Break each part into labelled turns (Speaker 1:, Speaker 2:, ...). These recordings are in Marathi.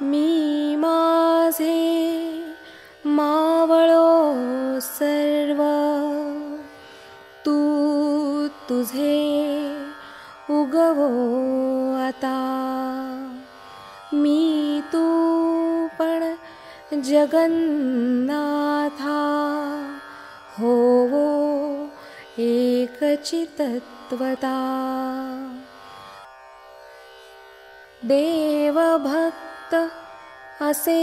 Speaker 1: मी माझे मावळो सर्व, तू तुझे उगवो आता. मी तू पण जगन्नाथा, होवो एकचितत्वता. देवभक्त असे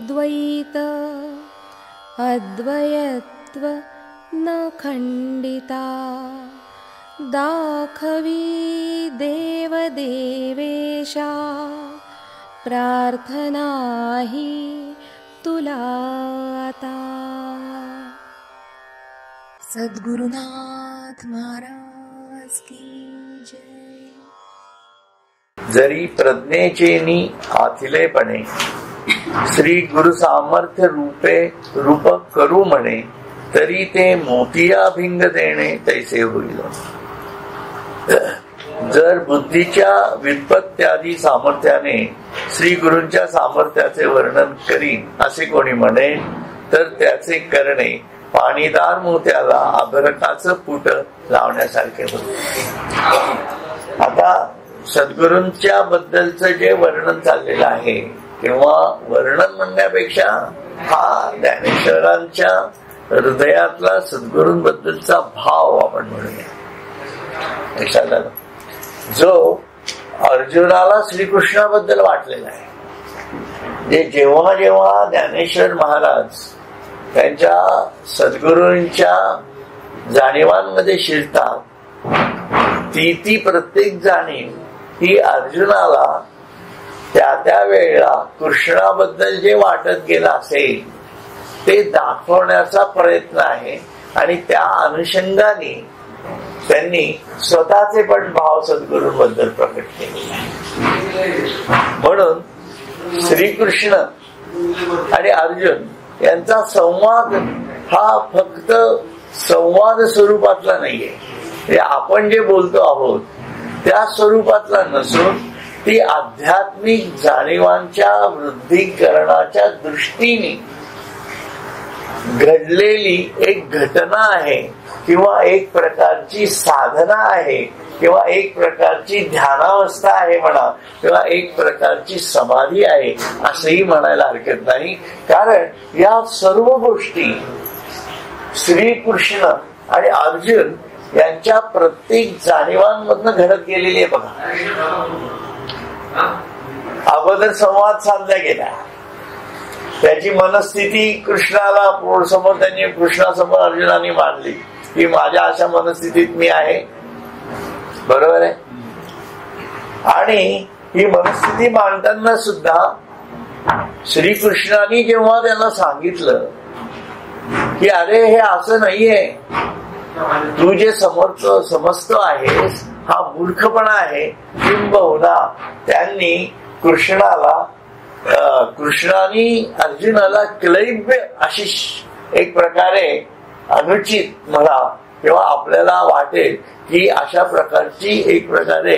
Speaker 1: द्वैत, अद्वयत्व न खंडिता. दाखवी देवदेवेशा, प्रार्थना ही तुला आता. सद्गुरुनाथ महाराज की जय.
Speaker 2: जरी प्रज्ञेचेनी आथिलेपणे, श्री गुरु सामर्थ्य रूप करू म्हणे, तरी ते मोतिया भिंग देणे तैसे होईल. जर बुद्धीच्या व्युत्पत्त्यादी सामर्थ्याने श्री गुरूंच्या सामर्थ्याचे वर्णन करीन असे कोणी म्हणेल, तर त्याचे करणे पाणीदार मोत्याला अभ्रकाचं पुट लावण्यासारखे होते. आता सद्गुरूंच्या बद्दलचं जे वर्णन चाललेलं आहे, किंवा वर्णन म्हणण्यापेक्षा हा ज्ञानेश्वरांच्या हृदयातला सद्गुरूंबद्दलचा भाव आपण म्हणूया. जो अर्जुनाला श्रीकृष्णाबद्दल वाटलेला आहे. जेव्हा जेव्हा ज्ञानेश्वर महाराज त्यांच्या सद्गुरूंच्या जाणीवांमध्ये शिरतात, ती प्रत्येक जाणीव ही अर्जुनाला त्या वेळेला कृष्णाबद्दल जे वाटत गेलं असेल ते दाखवण्याचा प्रयत्न आहे. आणि त्या अनुषंगाने त्यांनी स्वतःचे पण भाव सद्गुरूंबद्दल प्रकट केले. म्हणून श्रीकृष्ण आणि अर्जुन यांचा संवाद हा फक्त संवाद स्वरूपातला नाहीये. आपण जे बोलतो आहोत त्या स्वरूपातला नसून ती आध्यात्मिक जाणीवांच्या वृद्धीकरणाच्या दृष्टीने घडलेली एक घटना आहे, किंवा एक प्रकारची साधना आहे, किंवा एक प्रकारची ध्यानावस्था आहे म्हणा, किंवा एक प्रकारची समाधी आहे असंही म्हणायला हरकत नाही. कारण या सर्व गोष्टी श्रीकृष्ण आणि अर्जुन यांच्या प्रत्येक जाणीवांमधनं घडत गेलेली आहे. बघा, अगोदर संवाद साधला गेला, त्याची मनस्थिती कृष्णाला समोर त्यांनी कृष्णासमोर अर्जुनाने मांडली की माझ्या अशा मनस्थितीत मी आहे. बरोबर आहे. आणि ही मनस्थिती मांडताना सुद्धा श्रीकृष्णाने जेव्हा त्यांना सांगितलं की अरे हे असं नाहीये, तू जे समजतो आहेस हा मूर्खपणा आहे, किंबहुना त्यांनी कृष्णाने अर्जुनाला क्लैब्य अशी एक प्रकारे अनुचित म्हणा, किंवा आपल्याला वाटेल की अशा प्रकारची एक प्रकारे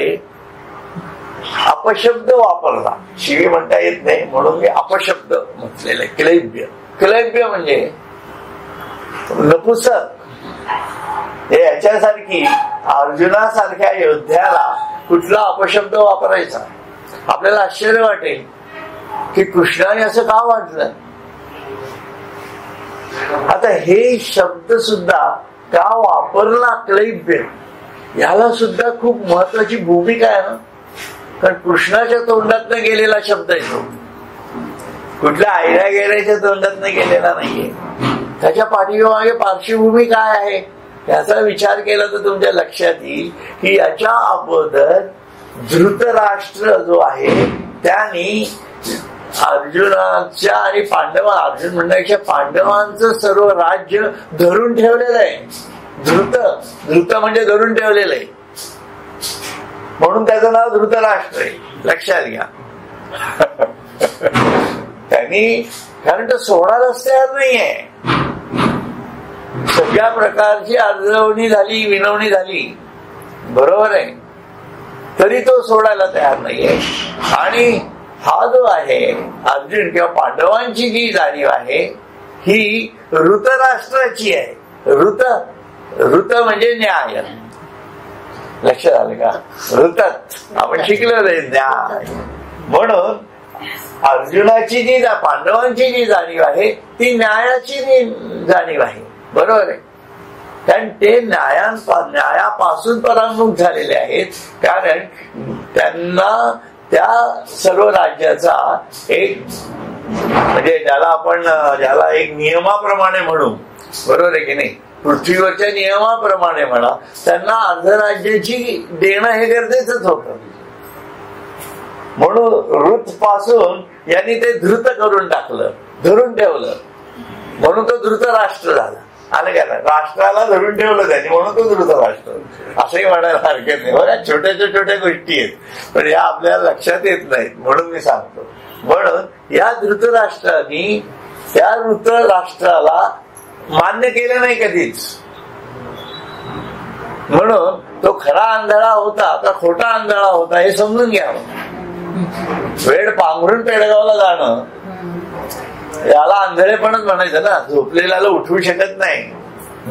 Speaker 2: अपशब्द वापरला. शिवी म्हणता येत नाही म्हणून मी अपशब्द म्हटलेला आहे. क्लैब्य, क्लैब्य म्हणजे नपुसक. हे याच्यासारखी अर्जुनासारख्या योद्ध्याला कुठला अपशब्द वापरायचा. आपल्याला आश्चर्य वाटेल की कृष्णाने असं का वाटलं. आता हे शब्द सुद्धा का वापरला क्लैब्य, याला सुद्धा खूप महत्वाची भूमिका आहे ना. कारण कृष्णाच्या तोंडातनं गेलेला शब्द आहे तो, कुठल्या आयऱ्या गेल्याच्या तोंडातनं गेलेला नाहीये. त्याच्या पाठीमागे पार्श्वभूमी काय आहे याचा विचार केला तर तुमच्या लक्षात येईल की याच्या अगोदर धृतराष्ट्र जो आहे त्याने अर्जुनाच्या आणि अर्जुन म्हणण्यापेक्षा पांडवांचं सर्व राज्य धरून ठेवलेलं आहे. धृत म्हणजे धरून ठेवलेलं आहे, म्हणून त्याचं नाव धृतराष्ट्र आहे. लक्षात घ्या. त्यांनी, कारण तो सोडायलाच तयार नाहीये. सगळ्या प्रकारची अर्जवणी झाली, विनवणी झाली, बरोबर आहे, तरी तो सोडायला तयार नाहीये. आणि हा जो आहे अर्जुन किंवा पांडवांची जी जाणीव आहे ही ऋतराष्ट्राची आहे. ऋत म्हणजे न्याय. लक्षात आलं का? ऋतत आपण शिकलेलं आहे न्याय. म्हणून अर्जुनाची जी पांडवांची जी जाणीव आहे ती न्यायाची जाणीव आहे. बरोबर आहे. कारण ते न्यायापासून परांगमुख झालेले आहेत. कारण त्यांना त्या सर्व राज्याचा एक म्हणजे ज्याला एक नियमाप्रमाणे म्हणू, बरोबर आहे की नाही, पृथ्वीवरच्या नियमाप्रमाणे म्हणा, त्यांना अर्धराज्याची देणं हे गरजेचंच होतं. म्हणून ऋत पासून यांनी ते धृत करून टाकलं, धरून ठेवलं, म्हणून तो धृत राष्ट्र झाला. आलं का? राष्ट्राला धरून ठेवलं त्यांनी, म्हणून तो धृत राष्ट्र. असंही म्हणायला हरकत नाही. बघा, छोट्या गोष्टी आहेत, पण या आपल्याला लक्षात येत नाहीत, म्हणून मी सांगतो. म्हणून या धृतराष्ट्राने त्या धृतराष्ट्राला मान्य केलं नाही कधीच. म्हणून तो खरा आंधळा होता का खोटा आंधळा होता हे समजून घ्यावं. वेळ पांघरून पेडगावला जाणं याला आंधळेपणच म्हणायचं ना. झोपलेल्याला उठवू शकत नाही.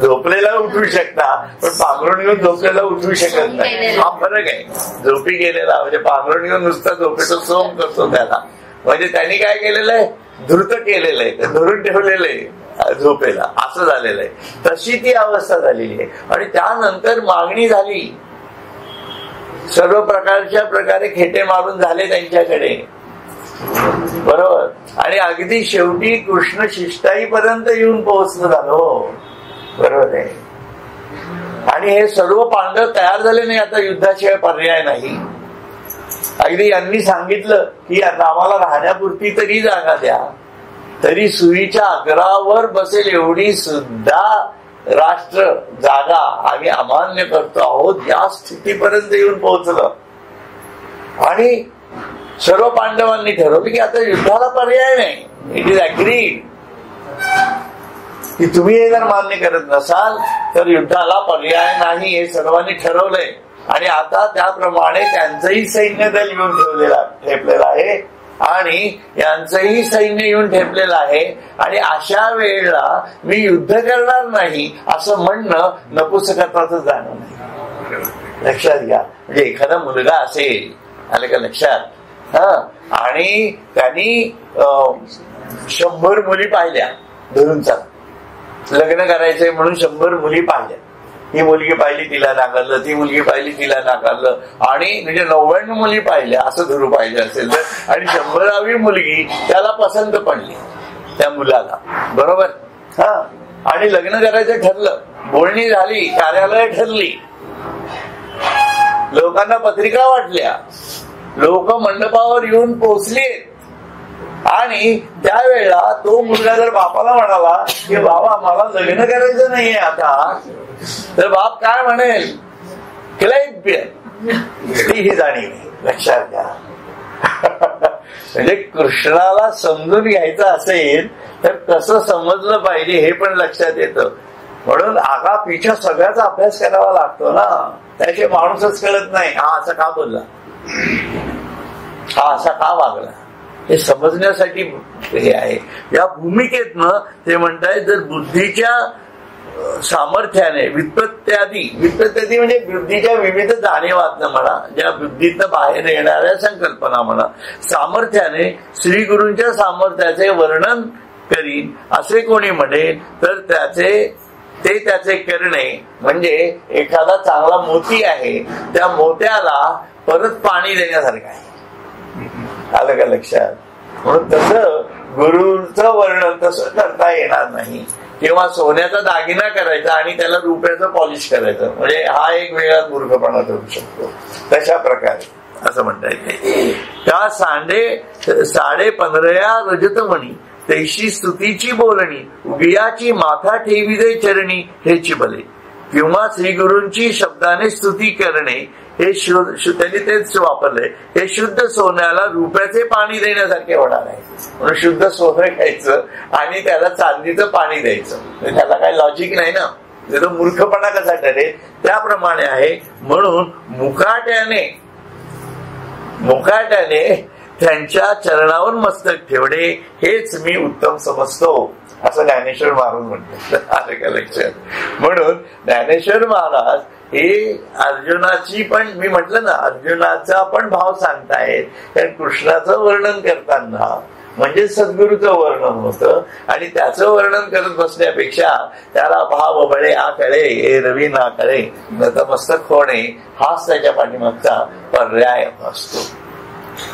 Speaker 2: झोपलेला उठवू शकता, पण पांघरून घेऊन झोपलेला उठवू शकत नाही. हा फरक आहे. झोपी गेलेला म्हणजे पांघरून घेऊन नुसता झोपेचं सोम करतो त्याला, म्हणजे त्यांनी काय केलेलं आहे, धृत केलेलं आहे, धरून ठेवलेलं आहे झोपेला, असं झालेलं आहे. तशी ती अवस्था झालेली आहे. आणि त्यानंतर मागणी झाली, सर्व प्रकारे खेटे मारून झाले त्यांच्याकडे, बरोबर. आणि अगदी शेवटी कृष्ण शिष्टाईपर्यंत येऊन पोहोचलं झालं. हो, बरोबर आहे. आणि हे सर्व पांडव तयार झाले नाही, आता युद्धाशिवाय पर्याय नाही. अगदी यांनी सांगितलं की आम्हाला राहण्यापुरती तरी जागा द्या, तरी सुईच्या अग्रावर बसेल एवढी सुद्धा राष्ट्र जागा आम्ही अमान्य करतो आहोत, या स्थितीपर्यंत येऊन पोहोचलं. आणि सर्व पांडवांनी ठरवलं की आता युद्धाला पर्याय नाही. इट इज अग्रीड की तुम्ही हे जर मान्य करत नसाल तर युद्धाला पर्याय नाही, हे सर्वांनी ठरवलंय. आणि आता त्याप्रमाणे त्यांचंही सैन्य दल येऊन ठेपलेलं आहे आणि यांचंही सैन्य येऊन ठेपलेलं आहे. आणि अशा वेळेला मी युद्ध करणार नाही असं म्हणणं नपुंसकत्वाचं जाणं नाही. लक्षात घ्या. म्हणजे एखादा मुलगा असेल, आलं का लक्षात, आणि त्यांनी 100 मुली पाहिल्या, धरून चाल लग्न करायचंय म्हणून 100 मुली पाहिल्या. ही मुलगी पाहिली तिला नाकारलं, ती मुलगी पाहिली तिला नाकारलं, आणि म्हणजे 99 मुली पाहिल्या असं धरू पाहिजे असेल तर, आणि 100वी मुलगी त्याला पसंत पडली त्या मुलाला, बरोबर. आणि लग्न करायचं ठरलं, बोलणी झाली, कार्यालय ठरली, लोकांना पत्रिका वाटल्या, लोक मंडपावर येऊन पोहोचले. आणि त्यावेळेला तो मुलगा जर बापाला म्हणाला की बाबा मला लग्न करायचं नाहीये आता, तर बाप काय म्हणेल, क्लैब्य. ही जाणीव लक्षात घ्या. म्हणजे कृष्णाला समजून घ्यायचं असेल तर कसं समजलं पाहिजे हे पण लक्षात येतं. म्हणून आगा पिछा सगळ्याचा अभ्यास करावा लागतो ना, त्याशिवाय माणूसच कळत नाही. हा असं का बोलला, हा असा का वागला, हे समजण्यासाठी हे आहे. या भूमिकेतनं ते म्हणताय, जर बुद्धीच्या सामर्थ्याने व्युत्पत्त्यादी म्हणजे बुद्धीच्या विविध जाणीवातनं म्हणा, ज्या बुद्धीतनं बाहेर येणाऱ्या संकल्पना म्हणा, सामर्थ्याने श्री गुरूंच्या सामर्थ्याचे वर्णन करीन असे कोणी म्हणेल तर त्याचे करणे म्हणजे एखादा चांगला मोती आहे, त्या मोत्याला परत पाणी देण्यासारखं आहे. आलं का लक्षात. म्हणून तसं गुरुचं वर्णन तसं करता येणार नाही. किंवा सोन्याचा दागिना करायचा आणि त्याला रुपयाचं पॉलिश करायचं, म्हणजे हा एक वेगळा मूर्खपणा करू शकतो. तशा प्रकारे असं म्हणता येते. त्या 15.5 रजतमणी तैशी स्तुतीची बोलणी, उगियाची माथा ठेवी दे चरणी हेची भले. किंवा श्री गुरूंची शब्दाने स्तुती करणे, हे त्यांनी तेच वापरलंय, हे शुद्ध सोन्याला रुपयाचे पाणी देण्यासारखे होणार आहे. म्हणून शुद्ध सोनं घ्यायचं आणि त्याला चांदीचं पाणी द्यायचं, त्याला काही लॉजिक नाही ना. तो मूर्खपणा कसा ठरेल त्याप्रमाणे आहे. म्हणून मुकाट्याने त्यांच्या चरणावर मस्तक ठेवणे हेच मी उत्तम समजतो, असं ज्ञानेश्वर महाराज म्हणतात लक्षात. म्हणून ज्ञानेश्वर महाराज हे अर्जुनाची पण, मी म्हटलं ना, अर्जुनाचा पण भाव सांगतायत. कारण कृष्णाचं वर्णन करताना म्हणजे सद्गुरूचं वर्णन होतं, आणि त्याचं वर्णन करत बसण्यापेक्षा त्याला भाव बळे आ कळे रवी ना कळे नतमस्तक होणे हाच त्याच्या पाठीमागचा पर्याय असतो,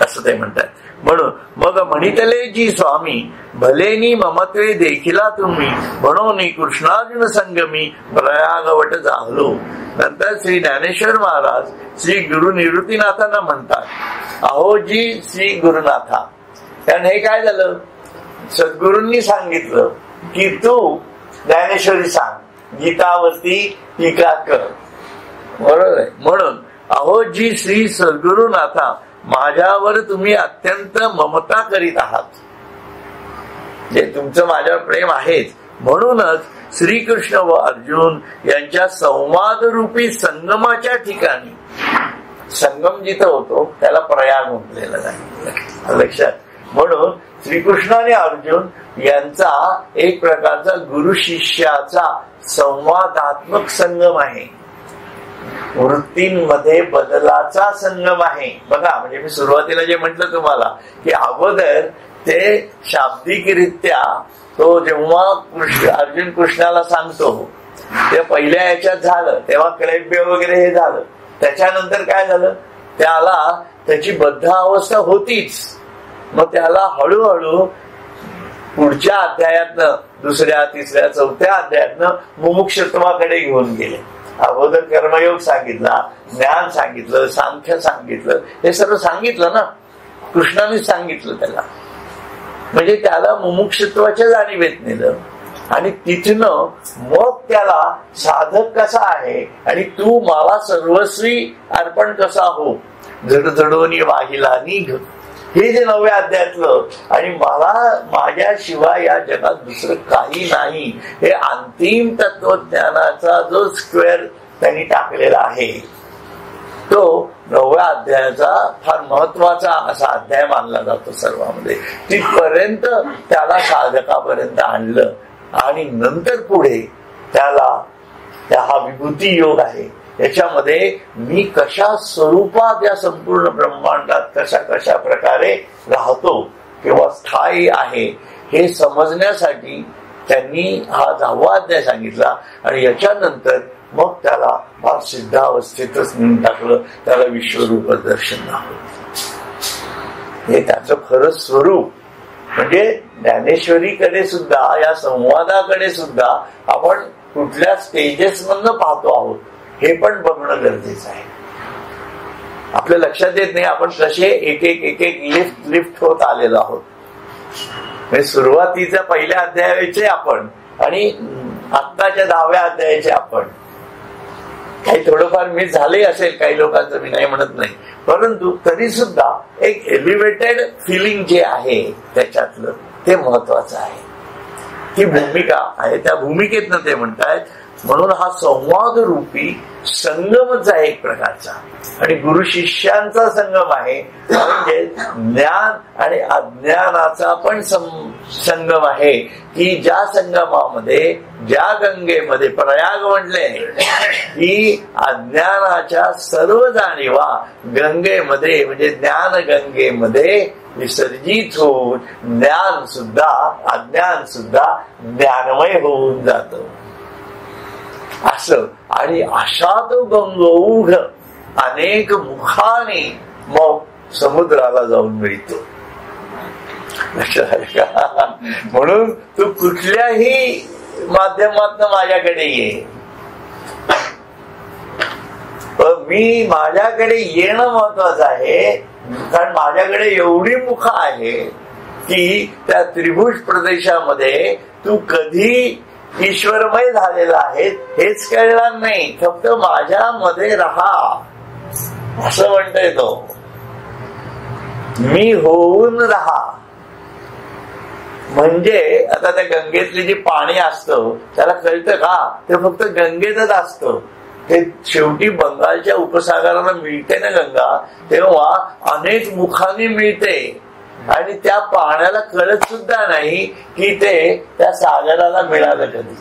Speaker 2: असं ते म्हणतात. म्हणून मग म्हणितले जी स्वामी भलेनी ममत्वे देखिला तुम्ही म्हणून कृष्णार्जुन संगमी प्रयागवट जाहलो. नंतर श्री ज्ञानेश्वर महाराज श्री गुरु निवृत्तीनाथांना म्हणतात, अहो जी श्री गुरुनाथा. कारण हे काय झालं, सद्गुरूंनी सांगितलं की तू ज्ञानेश्वरी सांग, गीतावरती टीका कर, बरोबर आहे. म्हणून अहो जी श्री सद्गुरुनाथा माझ्यावर तुम्ही अत्यंत ममता करीत आहात, जे तुमचं माझ्यावर प्रेम आहेच. म्हणूनच श्रीकृष्ण व अर्जुन यांच्या संवाद रूपी संगमाच्या ठिकाणी, संगम जिथं होतो त्याला प्रयाग म्हटलेलं आहे लक्षात. म्हणून श्रीकृष्ण आणि अर्जुन यांचा एक प्रकारचा गुरु शिष्याचा संवादात्मक संगम आहे, वृत्तींमध्ये बदलाचा संगम आहे. बघा, म्हणजे मी सुरुवातीला जे म्हटलं तुम्हाला की अगोदर ते शाब्दिकरित्या तो जेव्हा अर्जुन कृष्णाला सांगतो ते पहिल्या याच्यात झालं, तेव्हा क्लैब्य वगैरे हे झालं. त्याच्यानंतर काय झालं, त्याला त्याची बद्ध अवस्था होतीच. मग त्याला हळूहळू पुढच्या अध्यायातनं, दुसऱ्या तिसऱ्या चौथ्या अध्यायातनं मुमुक्षत्वाकडे घेऊन गेले. अगोदर कर्मयोग सांगितला, ज्ञान सांगितलं, सांख्य सांगितलं, हे सर्व सांगितलं ना, कृष्णानेच सांगितलं त्याला. म्हणजे त्याला मुमुक्षत्वाच्या जाणीवेत नेलं, आणि तिथनं मग त्याला साधक कसा आहे आणि तू मला सर्वस्वी अर्पण कसा हो, जडजडोनी वाहिला निघ, हे जे 9व्या अध्यायातलं, आणि मला माझ्याशिवाय या जगात दुसरं काही नाही, हे अंतिम तत्वज्ञानाचा जो स्क्वेअर त्यांनी टाकलेला आहे, तो 9व्या अध्यायाचा फार महत्वाचा असा अध्याय मानला जातो सर्वांमध्ये. तिथपर्यंत त्याला साधकापर्यंत आणलं, आणि नंतर पुढे त्याला हा विभूती योग आहे, याच्यामध्ये मी कशा स्वरूपात या संपूर्ण ब्रह्मांडात कशा कशा प्रकारे राहतो किंवा स्थायी आहे हे समजण्यासाठी त्यांनी हा 10वा अध्याय सांगितला. आणि याच्यानंतर मग त्याला फार सिद्धावस्थेतच नेऊन टाकलं, त्याला विश्वरूप दर्शन दाखवलं. हे त्याचं खरं स्वरूप. म्हणजे ज्ञानेश्वरीकडे सुद्धा, या संवादाकडे सुद्धा आपण कुठल्या स्टेजेस मधनं पाहतो आहोत हे पण बघणं गरजेचं आहे. आपल्या लक्षात येत नाही आपण कसे एक एक लिफ्ट होत आलेलो आहोत. म्हणजे सुरुवातीच्या पहिल्या अध्यायाचे आपण आणि आत्ताच्या 10व्या अध्यायाचे आपण, काही थोडंफार मिस झाले असेल काही लोकांचं, मी नाही म्हणत नाही, परंतु तरी सुद्धा एक एलिव्हेटेड फिलिंग जे आहे त्याच्यातलं ते महत्वाचं आहे. ती भूमिका आहे, त्या भूमिकेतनं ते म्हणतायत. म्हणून हा संवाद रूपी संगमच आहे एक प्रकारचा, आणि गुरु शिष्यांचा संगम आहे, म्हणजे ज्ञान आणि अज्ञानाचा पण संगम आहे. की ज्या संगमामध्ये, ज्या गंगेमध्ये प्रयाग म्हणले की अज्ञानाच्या सर्व जाणीवा गंगेमध्ये म्हणजे ज्ञान गंगेमध्ये विसर्जित होऊन ज्ञान सुद्धा, अज्ञान सुद्धा ज्ञानमय होऊन जात असं. आणि अशा तो गंगोघ अनेक मुखाने मग समुद्राला जाऊन मिळतो. लक्षात आलं का? म्हणून तू कुठल्याही माध्यमातून माझ्याकडे ये, पण मी माझ्याकडे येणं महत्वाचं आहे. कारण माझ्याकडे एवढी मुख आहे की त्या त्रिभुज प्रदेशामध्ये तू कधी ईश्वरमय झालेला आहे हेच कळणार नाही, फक्त माझ्यामध्ये राहा असं म्हणतोय तो. मी होऊन राहा म्हणजे आता त्या गंगेतली जी पाणी असतं त्याला कळतं का, ते फक्त गंगेतच असतं. ते शेवटी बंगालच्या उपसागराला मिळते ना गंगा, तेव्हा अनेक मुखाने मिळते आणि त्या पाण्याला कळत सुद्धा नाही की ते त्या सागराला मिळालं कधी.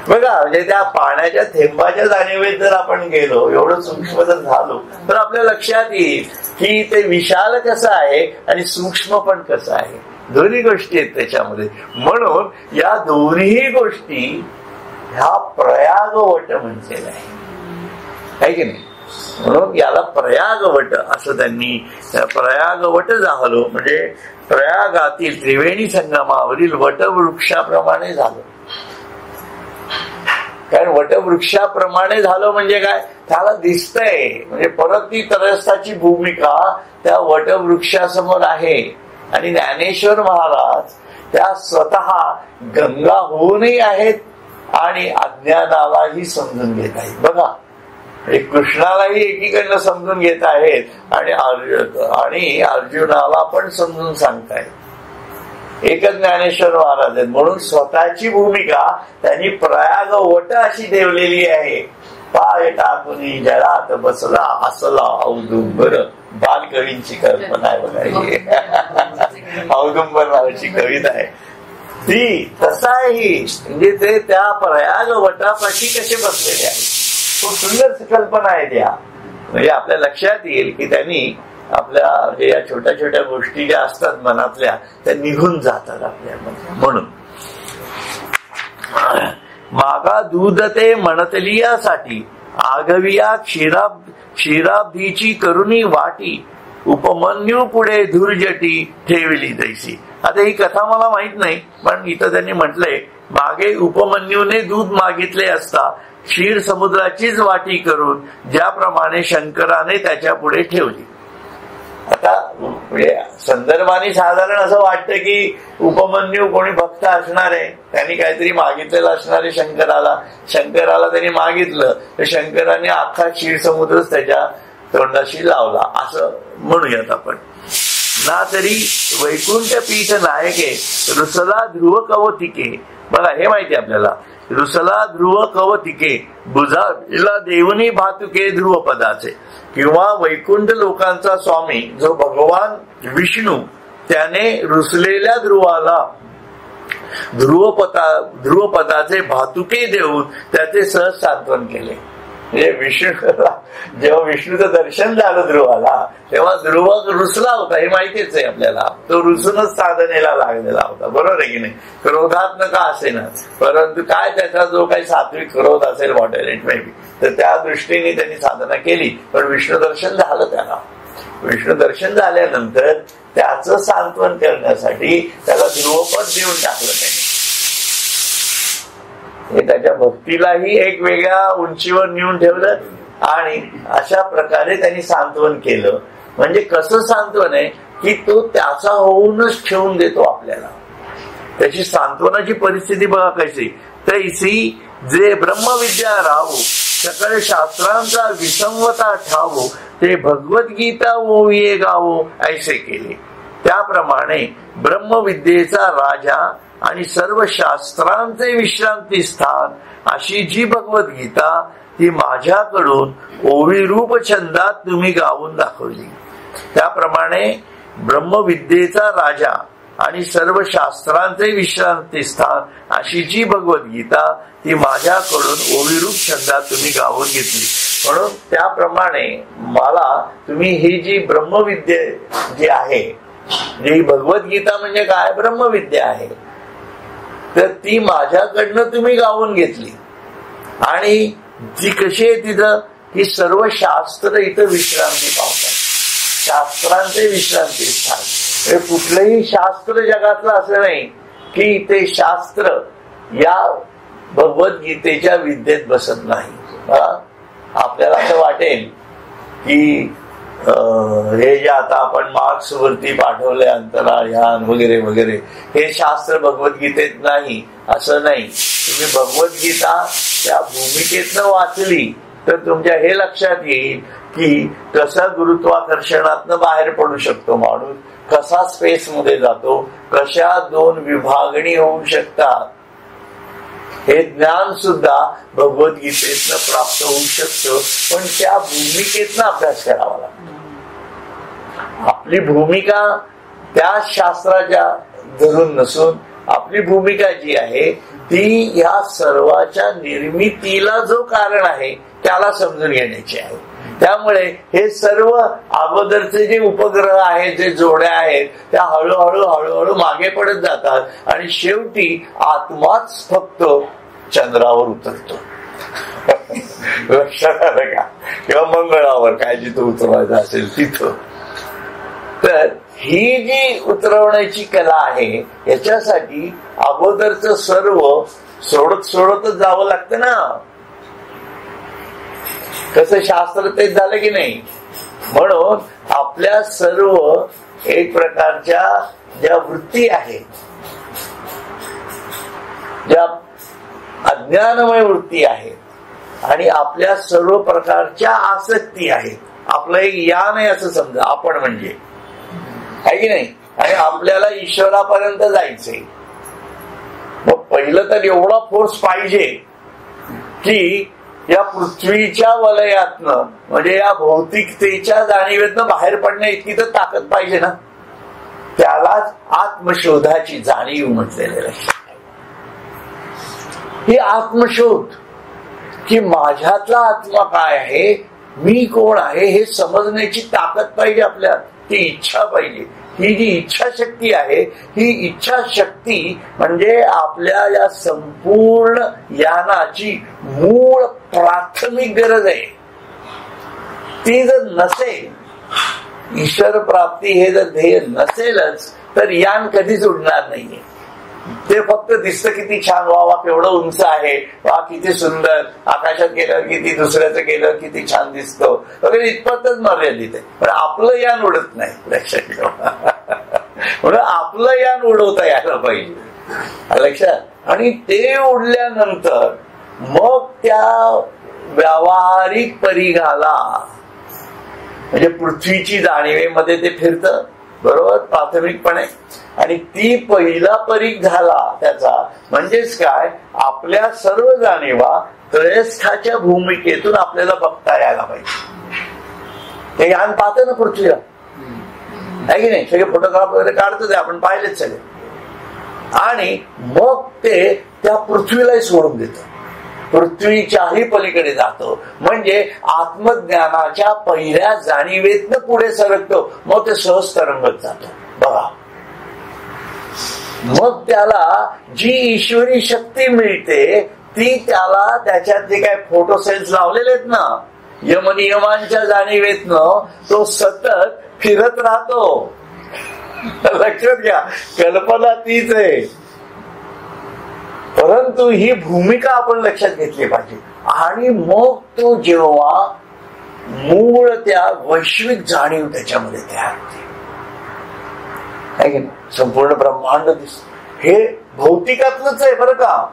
Speaker 2: बघा, म्हणजे त्या पाण्याच्या थेंबाच्या जाणीवेत जर आपण गेलो, एवढं सूक्ष्म जर झालो, तर आपल्या लक्षात येईल की ते विशाल कसं आहे आणि सूक्ष्म पण कसं आहे. दोन्ही गोष्टी आहेत त्याच्यामध्ये. म्हणून या दोन्ही गोष्टी ह्या प्रयागवट म्हटलेला आहे की नाही. म्हणून याला प्रयागवट असं त्यांनी, प्रयागवट झालो म्हणजे प्रयागातील त्रिवेणी संगमावरील वटवृक्षाप्रमाणे झालं. कारण वटवृक्षाप्रमाणे झालं म्हणजे काय, त्याला दिसतंय, म्हणजे परत ती त्रयस्थाची भूमिका त्या वटवृक्षासमोर आहे. आणि ज्ञानेश्वर महाराज त्या स्वतः गंगा होऊनही आहेत आणि अज्ञानालाही समजून घेत आहेत. बघा, कृष्णालाही एकीकडनं समजून घेत आहेत आणि अर्जुनाला पण समजून सांगतायत. एकच ज्ञानेश्वर महाराज आहेत. म्हणून स्वतःची भूमिका त्यांनी प्रयागवट अशी ठेवलेली आहे. पाय टाकून जळात बसला असला औदुंबर, बालकवींची कल्पना आहे बघा. औदुंबर नावाची कविता आहे ती. तसा आहे म्हणजे ते त्या प्रयागवटापाशी कसे बसलेले आहे. खूप सुंदर कल्पना आहे त्या. म्हणजे आपल्या लक्षात येईल की त्यांनी आपल्या म्हणजे या छोट्या छोट्या गोष्टी ज्या असतात मनातल्या त्या निघून जातात आपल्यामध्ये. म्हणून मागा दूध ते म्हणतलियासाठी आगविया क्षीराब्धीची करुणी वाटी, उपमन्यू पुढे धुर्जटी ठेवली तैसी. आता ही कथा मला माहित नाही, पण इथं त्यांनी म्हटलंय मागे उपमन्यूने दूध मागितले असता क्षीर समुद्राचीच वाटी करून ज्याप्रमाणे शंकराने त्याच्या पुढे ठेवली. आता म्हणजे संदर्भाने साधारण असं वाटतं की उपमन्यू कोणी भक्त असणार आहे, त्यांनी काहीतरी मागितलेलं असणार आहे शंकराला त्यांनी मागितलं तर शंकराने अख्खा क्षीर समुद्रच त्याच्या तोंडाशी लावला असं म्हणूयात आपण. ना तरी वैकुंठ पीठ नायके रुसला ध्रुव कवतिके. बघा, हे माहिती आपल्याला, रुसला ध्रुव कवतिके बुजाला देवनी भातुके ध्रुव पदाचे. किंवा वैकुंठ लोकांचा स्वामी जो भगवान विष्णू, त्याने रुसलेल्या ध्रुवाला ध्रुवपदाचे भातुके देऊन त्याचे सहज सांत्वन केले. म्हणजे जेव्हा विष्णूचं दर्शन झालं ध्रुवाला, तेव्हा ध्रुव रुसला होता हे माहितीच आहे आपल्याला. तो रुसूनच साधनेला लागलेला होता, बरोबर आहे की नाही. क्रोधात्मक का असेना, परंतु काय त्याचा जो काही सात्विक क्रोध असेल वॉटर इट मे बी, तर त्या दृष्टीने त्यांनी साधना केली. पण विष्णू दर्शन झालं त्याला. विष्णू दर्शन झाल्यानंतर त्याचं सांत्वन करण्यासाठी त्याला ध्रुवपद देऊन टाकलं त्यांनी. हे त्याच्या भक्तीलाही एक वेगळ्या उंचीवर नेऊन ठेवलं आणि अशा प्रकारे त्यांनी सांत्वन केलं. म्हणजे कसं सांत्वन आहे की तो त्याचा होऊनच ठेवून देतो आपल्याला. त्याची सांत्वनाची परिस्थिती बघा कशी. तैसी जे ब्रह्मविद्या राहू सकळ शास्त्रांचा विसंवता ठावो, ते भगवद्गीता ओविये गावो ऐसे केले. त्याप्रमाणे ब्रह्मविद्येचा राजा आणि सर्व शास्त्रांचे विश्रांती स्थान अशी जी भगवद्गीता ती माझ्याकडून ओवीरूप छंदात तुम्ही गाऊन दाखवली. त्याप्रमाणे ब्रह्मविद्येचा राजा आणि सर्व शास्त्रांचे विश्रांती स्थान अशी जी भगवद्गीता ती माझ्याकडून ओवीरूप छंदात तुम्ही गाऊन घेतली. म्हणून त्याप्रमाणे मला तुम्ही ही जी ब्रह्मविद्या जी आहे, जी भगवद्गीता म्हणजे काय, ब्रह्मविद्या आहे, तर ती माझ्याकडनं तुम्ही गाऊन घेतली. आणि ती कशी आहे तिथं की सर्व शास्त्र इथं विश्रांती पावतात. शास्त्रांचे विश्रांती स्थान. कुठलंही शास्त्र जगातलं असं नाही की ते शास्त्र या भगवद्गीतेच्या विद्येत बसत नाही. आपल्याला असं वाटेल की हे जे आता आपण मार्क्स वरती पाठवले अंतराळ यान वगैरे वगैरे, हे शास्त्र भगवद्गीतेत नाही असं नाही. तुम्ही भगवद्गीता त्या भूमिकेतनं वाचली तर तुमच्या हे लक्षात येईल की कसा गुरुत्वाकर्षणातनं बाहेर पडू शकतो माणूस, कसा स्पेस मध्ये जातो, कशा दोन विभागणी होऊ शकतात. हे ज्ञान सुद्धा भगवद्गीतेतनं प्राप्त होऊ शकतं, पण त्या भूमिकेतनं अभ्यास करावा लागतो. आपली भूमिका त्या शास्त्राच्या धरून नसून आपली भूमिका जी आहे ती या सर्वाच्या निर्मितीला जो कारण आहे त्याला समजून घेण्याची आहे. त्यामुळे हे सर्व अगोदरचे जे उपग्रह आहेत, जे जोड्या आहेत, त्या हळूहळू हळूहळू मागे पडत जातात आणि शेवटी आत्माच फक्त चंद्रावर उतरतो. लक्षात आलं का? किंवा मंगळावर काय जिथं उतरवायचं असेल तिथं. तर ही जी उतरवण्याची कला आहे याच्यासाठी अगोदरच सर्व सोडत सोडतच जावं लागतं ना. कसं शास्त्र तेच झालं की नाही. म्हणून आपल्या सर्व एक प्रकारच्या ज्या वृत्ती आहेत, ज्या अज्ञानमय वृत्ती आहेत आणि आपल्या सर्व प्रकारच्या आसक्ती आहेत. आपलं एक यान आहे असं समजा आपण, म्हणजे आहे की नाही. आणि आपल्याला ईश्वरापर्यंत जायचंय. मग पहिलं तर एवढा फोर्स पाहिजे की या पृथ्वीच्या वलयातनं, म्हणजे या भौतिकतेच्या जाणीवेतनं बाहेर पडण्या इतकी तर ताकद पाहिजे ना. त्यालाच आत्मशोधाची जाणीव म्हटलेलं आहे. ही आत्मशोध की माझ्यातला आत्मा काय आहे, मी कोण आहे हे समजण्याची ताकद पाहिजे आपल्यात. ती इच्छा पाहिजे. ही जी इच्छाशक्ती आहे ही इच्छाशक्ती म्हणजे आपल्या या संपूर्ण यानाची मूळ प्राथमिक गरज आहे. ती जर नसेल, ईश्वर प्राप्ती हे जर ध्येय नसेलच तर यान कधीच उडणार नाहीये. ते फक्त दिसतं किती छान, वा केवढं उंच आहे, वा किती सुंदर, आकाशात गेलं किती, दुसऱ्याचं गेलं किती छान दिसतो वगैरे, इतपतच मर्यादित आहे. पण आपलं यान उडत नाही. लक्षात ठेवा. म्हणून आपलं यान उडवता यायला पाहिजे. लक्षात. आणि ते उडल्यानंतर मग त्या व्यावहारिक परिघाला, म्हणजे पृथ्वीची जाणीवेमध्ये ते फिरतं बरोबर प्राथमिकपणे. आणि ती पहिला परीघ झाला त्याचा, म्हणजेच काय, आपल्या सर्व जाणीवा त्रयस्थाच्या भूमिकेतून आपल्याला बघता यायला पाहिजे. ते यान पाहतं ना पृथ्वीला, आहे की नाही. सगळे फोटोग्राफ वगैरे काढतो ते आपण पाहिलेच सगळे. आणि मग ते त्या पृथ्वीलाही सोडून देतं, पृथ्वीच्याही पलीकडे जातो. म्हणजे आत्मज्ञानाच्या पहिल्या जाणीवेतनं पुढे सरकतो. मग ते सहज तरंगत जातो. बघा, मग त्याला जी ईश्वरी शक्ती मिळते ती त्याला त्याच्यात जे काय फोटो सेल्स लावलेले आहेत ना, यमनियमांच्या जाणीवेतनं तो सतत फिरत राहतो. लक्षात घ्या, कल्पना तीच आहे. परंतु ही भूमिका आपण लक्षात घेतली पाहिजे. आणि मग तो जेव्हा मूळ त्या वैश्विक जाणीव त्याच्यामध्ये तयार होते, संपूर्ण ब्रह्मांड दिसत. हे भौतिकातलंच आहे बरं का.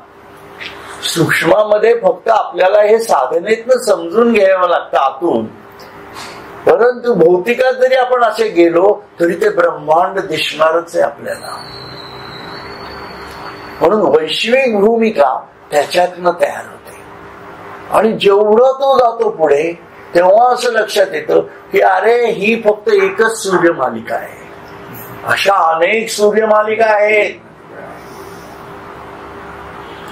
Speaker 2: सूक्ष्मामध्ये फक्त आपल्याला हे साधनेतनं समजून घ्यावं लागतं आतून. परंतु भौतिकात जरी आपण असे गेलो तरी ते ब्रह्मांड दिसणारच आहे आपल्याला. म्हणून वैश्विक भूमिका त्याच्यातनं तयार होते. आणि जेवढं तो जातो पुढे तेव्हा असं लक्षात येतं की अरे ही फक्त एकच सूर्यमालिका आहे. अशा अनेक सूर्यमालिका आहेत.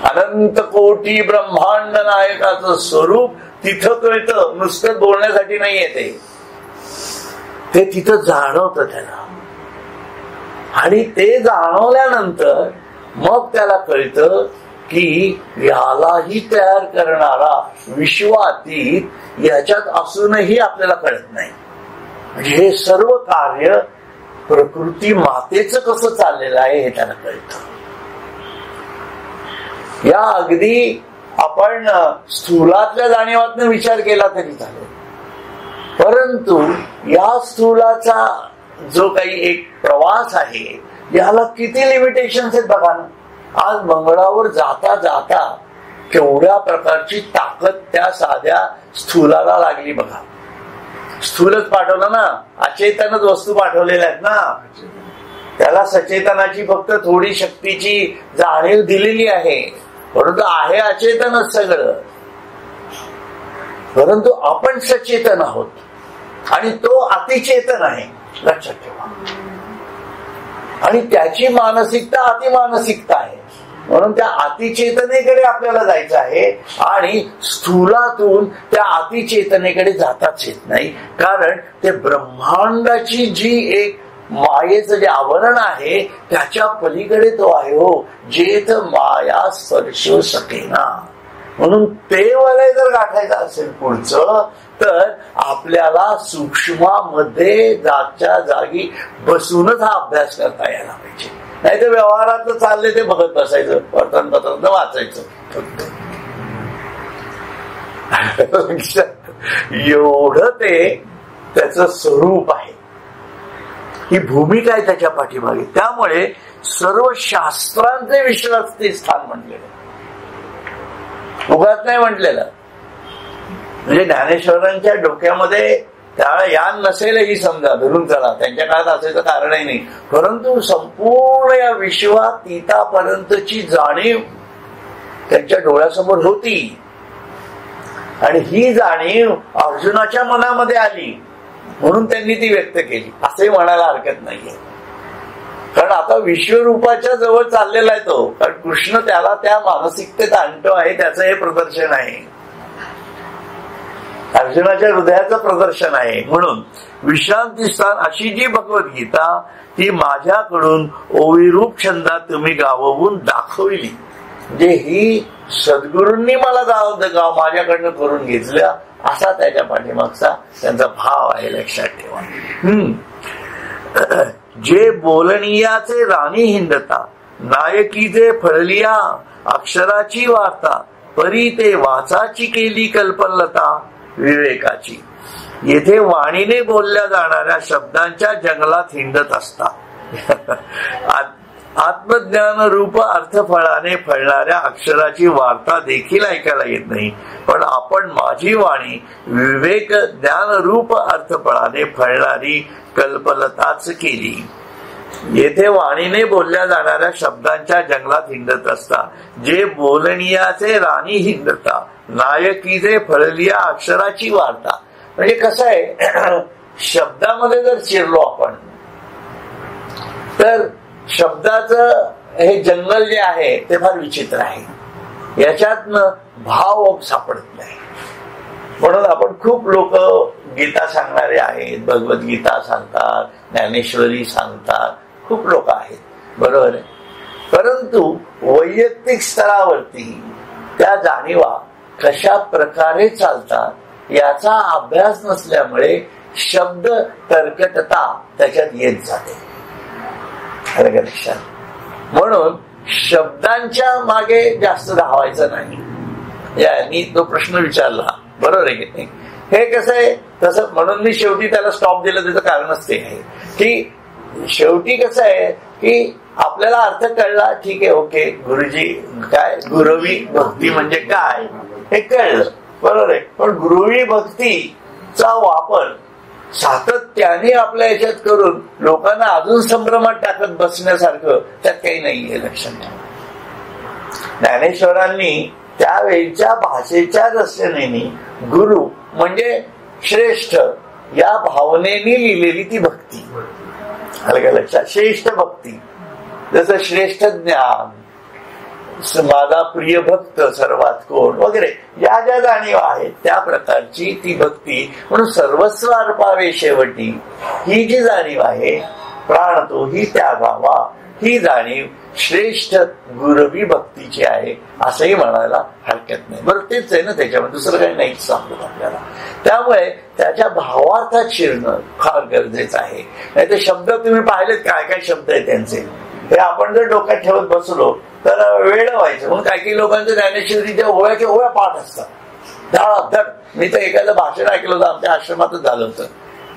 Speaker 2: अनंत कोटी ब्रह्मांड नायकाचं स्वरूप तिथं कळतं. नुसतं बोलण्यासाठी नाही येते, ते तिथं जाणवतं त्याला. आणि ते जाणवल्यानंतर मग त्याला कळतं की यालाही तयार करणारा विश्वातीत याच्यात असूनही आपल्याला कळत नाही. म्हणजे हे सर्व कार्य प्रकृती मातेचं कसं चाललेलं आहे हे त्याला कळतं. या अगदी आपण स्थूलातल्या जाणीवातनं विचार केला तरी चालेल. परंतु या स्थूलाचा जो काही एक प्रवास आहे याला किती लिमिटेशन्स आहेत बघा ना. आज मंगळावर जाता जाता केवढ्या प्रकारची ताकद त्या साध्या स्थूलाला लागली बघा. स्थूलच पाठवलं ना, अचेतनच वस्तू पाठवलेल्या आहेत ना. त्याला सचेतनाची फक्त थोडी शक्तीची जाणीव दिलेली आहे. परंतु आहे अचेतनच सगळं. परंतु आपण सचेतन आहोत आणि तो अतिचेतन आहे, लक्षात ठेवा. आणि त्याची मानसिकता अतिमानसिकता आहे. म्हणून त्या अतिचेतनेकडे आपल्याला जायचं आहे आणि स्थूलातून त्या अतिचेतनेकडे जाताच येत नाही. कारण ते ब्रह्मांडाची जी एक मायेचं जे आवरण आहे त्याच्या पलीकडे तो आहे. हो, जेथ माया स्पर्शो सकेना. म्हणून ते वलय जर गाठायचं असेल पुढचं, तर आपल्याला सूक्ष्मामध्ये जागच्या जागी बसूनच हा अभ्यास करता यायला पाहिजे. नाही तर व्यवहारात चालले ते बघत बसायचं, वर्तनपत्रात वाचायचं फक्त. एवढं ते त्याचं स्वरूप आहे, ही भूमिका आहे त्याच्या पाठीमागे. त्यामुळे सर्व शास्त्रांचे विश्रांती स्थान म्हटलेलं, उगाच नाही म्हटलेलं. म्हणजे ज्ञानेश्वरांच्या डोक्यामध्ये त्यावेळेला यान नसेलही समजा, धरून चला, त्यांच्या काळात असायचं कारणही नाही. परंतु संपूर्ण या विश्वातीतापर्यंतची जाणीव त्यांच्या डोळ्यासमोर होती. आणि ही जाणीव अर्जुनाच्या मनामध्ये आली म्हणून त्यांनी ती व्यक्त केली असंही म्हणायला हरकत नाहीये. कारण आता विश्वरूपाच्या जवळ चाललेला आहे तो. कारण कृष्ण त्याला त्या मानसिकतेत आणतो आहे, त्याचं हे प्रदर्शन आहे, अर्जुनाच्या हृदयाचं प्रदर्शन आहे. म्हणून विश्रांती स्थान अशी जी भगवद्गीता ती माझ्याकडून ओविरूप छंदात तुम्ही गाववून दाखवली. म्हणजे ही सद्गुरूंनी मला गाव माझ्याकडनं करून घेतल्या असा त्याच्या पाठीमागचा त्यांचा भाव आहे, लक्षात ठेवा. जे बोलणीयाचे राणी हिंडता, नायकीचे फळलिया अक्षराची वार्ता, परी ते वाचाची केली कल्पलता विवेकाची. येथे वाणीने बोलल्या जाणाऱ्या शब्दांच्या जंगलात हिंडत असतात. आत्मज्ञान रूप अर्थफळाने फळणाऱ्या अक्षराची वार्ता देखील ऐकायला येत नाही. पण आपण माझी वाणी विवेक ज्ञान रूप अर्थफळाने फळणारी कल्पलताच केली. येथे वाणीने बोलल्या जाणाऱ्या शब्दांच्या जंगलात हिंडत असता, जे बोलणीयाचे राणी हिंडता, नायकीचे फळलिया अक्षराची वार्ता. म्हणजे कसं आहे, शब्दामध्ये जर शिरलो आपण तर शब्दाचं हे जंगल जे आहे ते फार विचित्र आहे. याच्यातनं भाव सापडत नाही. म्हणून आपण खूप लोक गीता सांगणारे आहेत, भगवद्गीता सांगतात, ज्ञानेश्वरी सांगतात, खूप लोक आहेत, बरोबर आहे. परंतु वैयक्तिक स्तरावरती त्या जाणीवा कशा प्रकारे चालतात याचा अभ्यास नसल्यामुळे शब्द तरकटता त्याच्यात येत जाते. म्हणून शब्दांच्या मागे जास्त धावायचं नाही. यांनी तो प्रश्न विचारला, बरोबर आहे की नाही. हे कसं आहे तसं, म्हणून मी शेवटी त्याला स्टॉप दिलं. त्याचं कारणच ते आहे की शेवटी कसं आहे की आपल्याला अर्थ कळला, ठीक आहे, ओके, गुरुजी काय गुरुवी भक्ती म्हणजे काय हे कळलं, बरोबर आहे. पण गुरुवी भक्तीचा वापर सातत्याने आपल्या याच्यात करून लोकांना अजून संभ्रमात टाकत बसण्यासारखं त्यात काही नाहीये, लक्षात ठेवा. ज्ञानेश्वरांनी त्यावेळीच्या भाषेच्या रचनेने गुरु म्हणजे श्रेष्ठ या भावनेने लिहिलेली ती भक्ती, आलं का लक्षात. श्रेष्ठ भक्ती, जसं श्रेष्ठ ज्ञान, माझा प्रिय भक्त सर्वात कोण वगैरे, या ज्या जाणीवा आहेत त्या प्रकारची ती भक्ती. म्हणून सर्वस्व अर्पावे शेवटी ही जी जाणीव आहे, प्राण तो ही त्यागावा, ही जाणीव श्रेष्ठ गुरवी भक्तीची आहे असंही म्हणायला हरकत नाही. बरं, तेच आहे ना त्याच्यामध्ये, दुसरं काही नाहीच सांगतो आपल्याला. त्यामुळे त्याच्या भावार्थात शिरणं फार गरजेचं आहे. नाही तर शब्द तुम्ही पाहिलेत काय काय शब्द आहेत त्यांचे, हे आपण जर डोक्यात ठेवत बसलो तर वेळ व्हायचं. म्हणून काही लोकांचं ज्ञानेश्वरीच्या ओव्याच्या ओव्या पाठ असतात, धड. मी तर एखादं भाषण ऐकलं होतं, आमच्या आश्रमातच झालं होतं,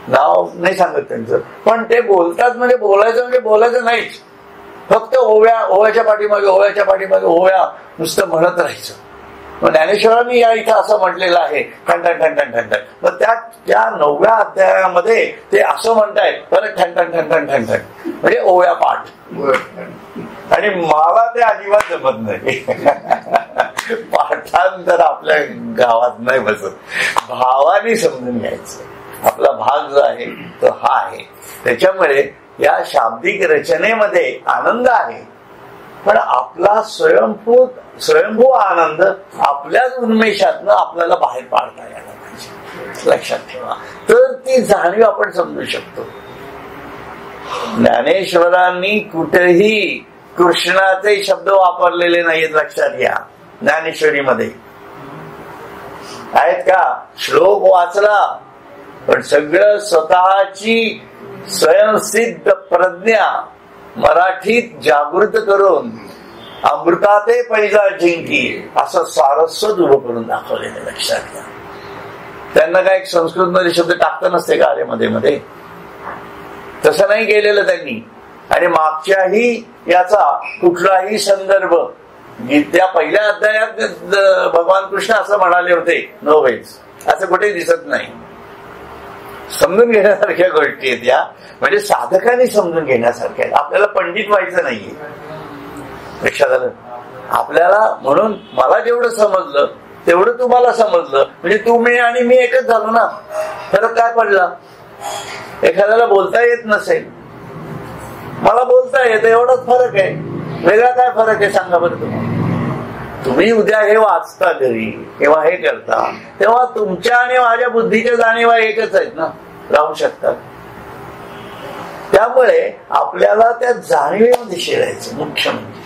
Speaker 2: नाव नाही सांगत त्यांचं, पण ते बोलतात म्हणजे बोलायचं नाहीच, फक्त ओव्याच्या पाठीमागे ओव्या नुसतं म्हणत राहायचं. मग ज्ञानेश्वरांनी या इथं असं म्हटलेलं आहे, ठणठण. मग त्या 9व्या अध्यायामध्ये ते असं म्हणतायत, परत ठणठण म्हणजे ओव्या पाठ. आणि मला ते अजिबात जमत नाही. पाठांतर आपल्या गावात नाही बसत. भावाने समजून घ्यायचं. आपला भाग जो आहे तो हा आहे. त्याच्यामुळे या शाब्दिक रचनेमध्ये आनंद आहे, पण आपला स्वयंभू आनंद आपल्याच उन्मेषातनं आपल्याला बाहेर पाडता यायला पाहिजे. लक्षात ठेवा. तर ती जाणीव आपण समजू शकतो. ज्ञानेश्वरांनी कुठेही कृष्णाचे शब्द वापरलेले नाहीत. लक्षात घ्या. ज्ञानेश्वरीमध्ये आहेत का? श्लोक वाचला, पण सगळं स्वतःची स्वयंसिद्ध प्रज्ञा मराठीत जागृत करून अमृताते पैजा जिंकी असं सारस्वत उभं करून दाखवलेलं. लक्षात घ्या. त्यांना काय संस्कृत मध्ये शब्द टाकता नसते का अरे मध्ये मध्ये? तसं नाही केलेलं त्यांनी. आणि मागच्याही याचा कुठलाही संदर्भ त्या पहिल्या अध्यायात भगवान कृष्ण असं म्हणाले होते, नो वेज, असं कुठे दिसत नाही. समजून घेण्यासारख्या गोष्टी आहेत या. म्हणजे साधकांनी समजून घेण्यासारख्या आहेत. आपल्याला पंडित व्हायचं नाहीये. लक्षात आलं? आपल्याला म्हणून मला जेवढं समजलं तेवढं तुम्हाला समजलं, म्हणजे तू मी आणि मी एकच झालो ना. फरक काय पडला? एखाद्याला बोलता येत नसेल, मला बोलता येतं, एवढाच फरक आहे. वेगळा काय फरक आहे सांगा बरं तुम्हाला. तुम्ही उद्या हे वाचता घरी किंवा हे करता, तेव्हा तुमच्या आणि माझ्या बुद्धीच्या जाणीवा एकच आहेत ना, राहू शकतात. त्यामुळे आपल्याला त्या जाणीवेमध्ये शिरायचं. मुख्य म्हणजे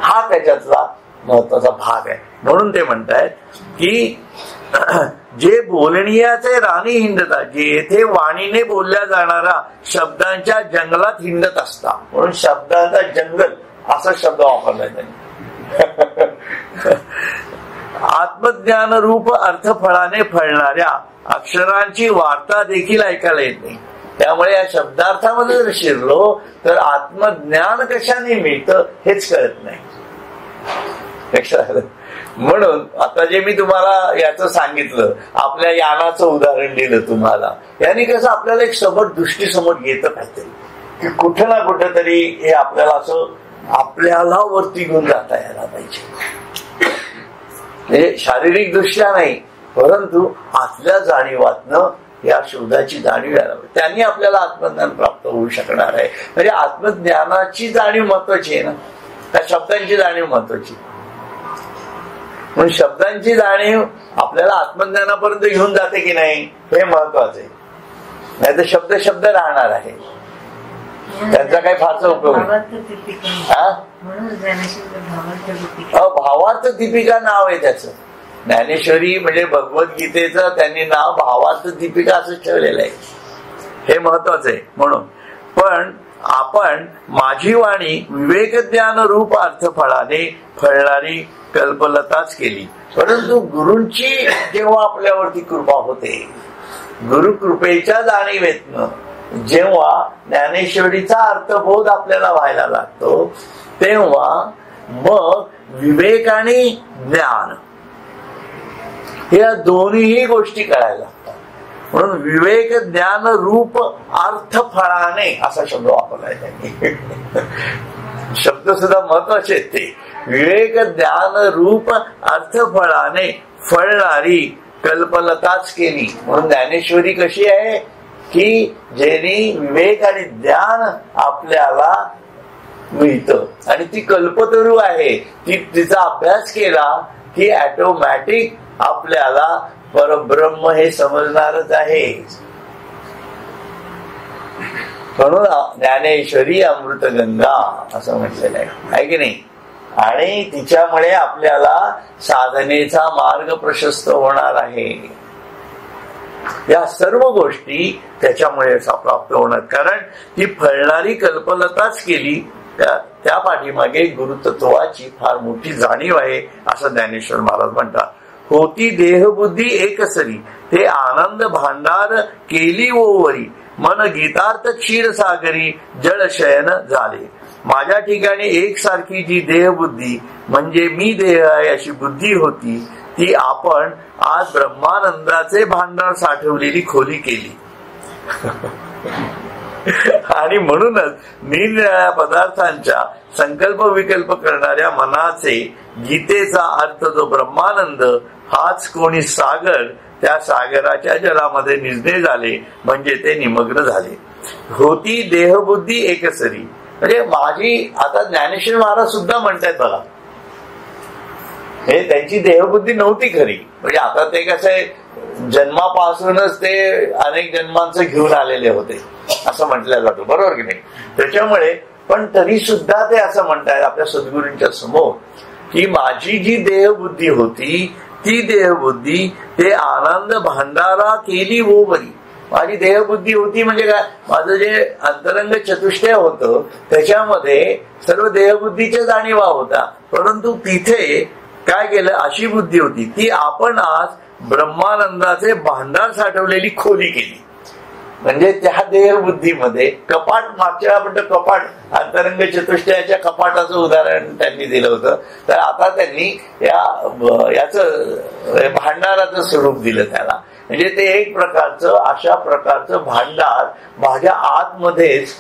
Speaker 2: हा त्याच्यातला महत्वाचा भाग आहे. म्हणून ते म्हणतायत की जे बोलणीयाचे राणी हिंडता, जे येथे वाणीने बोलल्या जाणारा शब्दांच्या जंगलात हिंडत असता. म्हणून शब्दांचा जंगल असा शब्द वापरलाय त्यांनी. आत्मज्ञान रूप अर्थफळाने फळणाऱ्या अक्षरांची वार्ता देखील ऐकायला येत नाही. त्यामुळे या शब्दार्थामध्ये जर शिरलो तर आत्मज्ञान कशाने मिळतं हेच कळत नाही. म्हणून आता जे मी तुम्हाला याचं सांगितलं, आपल्या यानाचं उदाहरण दिलं तुम्हाला, याने कसं आपल्याला एक समोर दृष्टी समोर येतं काहीतरी, की कुठं ना कुठं तरी हे आपल्याला असं आपल्याला वरती घेऊन जाता यायला पाहिजे. म्हणजे शारीरिक दृष्ट्या नाही, परंतु आतल्या जाणीवातनं या शोधाची जाणीव यायला पाहिजे. त्यांनी आपल्याला आत्मज्ञान प्राप्त होऊ शकणार आहे. म्हणजे आत्मज्ञानाची जाणीव महत्वाची आहे ना, त्या शब्दांची जाणीव महत्वाची. म्हणून शब्दांची जाणीव आपल्याला आत्मज्ञानापर्यंत घेऊन जाते की नाही हे महत्वाचं आहे. नाही तर शब्द शब्द राहणार आहे, त्यांचा काही फारसा उपयोग नाही. भावार्थ दीपिका नाव आहे त्याचं. ज्ञानेश्वरी म्हणजे भगवद्गीतेचं त्यांनी नाव भावार्थ दीपिका असं ठेवलेलं आहे. हे महत्वाचं आहे. म्हणून पण आपण माझी वाणी विवेक ज्ञान रूप अर्थफळाने फळणारी कल्पलताच केली. परंतु गुरूंची जेव्हा आपल्यावरती कृपा होते, गुरुकृपेच्या जाणीवेतनं जेव्हा ज्ञानेश्वरीचा अर्थबोध आपल्याला व्हायला लागतो, तेव्हा मग विवेक आणि ज्ञान या दोन्हीही गोष्टी कळायला लागतात. म्हणून विवेक ज्ञान रूप अर्थफळाने असा शब्द वापरलाय त्यांनी. शब्द सुद्धा महत्वाचे आहेत ते. विवेक ज्ञान रूप अर्थफळाने फळणारी कल्पलताच केली. म्हणून ज्ञानेश्वरी कशी आहे की जेनी विवेक आणि ज्ञान आपल्याला मिळतं, आणि ती कल्पतरू आहे. तिचा अभ्यास केला की ऑटोमॅटिक आपल्याला परब्रह्म हे समजणारच आहे. म्हणून ज्ञानेश्वरी अमृतगंगा असं म्हटलेलं आहे की नाही. आणि तिच्यामुळे आपल्याला साधनेचा मार्ग प्रशस्त होणार आहे. या सर्व गोष्टी त्याच्यामुळे प्राप्त होणार, कारण ती फळणारी कल्पलताच केली. त्या पाठीमागे गुरुतत्वाची फार मोठी जाणीव आहे असं ज्ञानेश्वर महाराज म्हणतात. होती देहबुद्धी एकसरी ते आनंद भांडार केली ओवरी मन गीतार्थ क्षीरसागरी जळशयन झाले. माझ्या ठिकाणी एकसारखी जी देहबुद्धी म्हणजे मी देह आहे अशी बुद्धी होती, ती आपण आज ब्रह्मानंदाचे भांडार साठवलेली खोली केली. आणि म्हणूनच निरनिराळ्या पदार्थांच्या संकल्प विकल्प करणाऱ्या मनाचे गीतेचा अर्थ जो ब्रह्मानंद हाच कोणी सागर त्या सागराच्या जलामध्ये निजने झाले म्हणजे ते निमग्न झाले. होती देहबुद्धी एकसरी. म्हणजे माझी आता ज्ञानेश्वर महाराज सुद्धा म्हणतात बघा, हे त्यांची देहबुद्धी नव्हती खरी. म्हणजे आता ते कसं आहे, जन्मापासूनच ते अनेक जन्मांचं घेऊन आलेले होते असं म्हटलं जातं, बरोबर की नाही. त्याच्यामुळे पण तरी सुद्धा ते असं म्हणतायत आपल्या सद्गुरूंच्या समोर की माझी जी देहबुद्धी होती ती देहबुद्धी ते आनंद भांडारा केली वो बरी. माझी देहबुद्धी होती म्हणजे काय, माझं जे अंतरंग चतुष्टय होतं त्याच्यामध्ये सर्व देहबुद्धीच्या जाणीवा होता. परंतु तिथे काय केलं, अशी बुद्धी होती ती आपण आज ब्रह्मानंदाचे भांडार साठवलेली खोली केली. म्हणजे त्या देहबुद्धीमध्ये कपाट, मागच्या आपण कपाट अंतरंग चतुष्टयाच्या कपाटाचं उदाहरण त्यांनी दिलं होतं, तर आता त्यांनी याचं भांडाराचं स्वरूप दिलं त्याला. म्हणजे ते एक प्रकारचं अशा प्रकारचं भांडार माझ्या आतमध्येच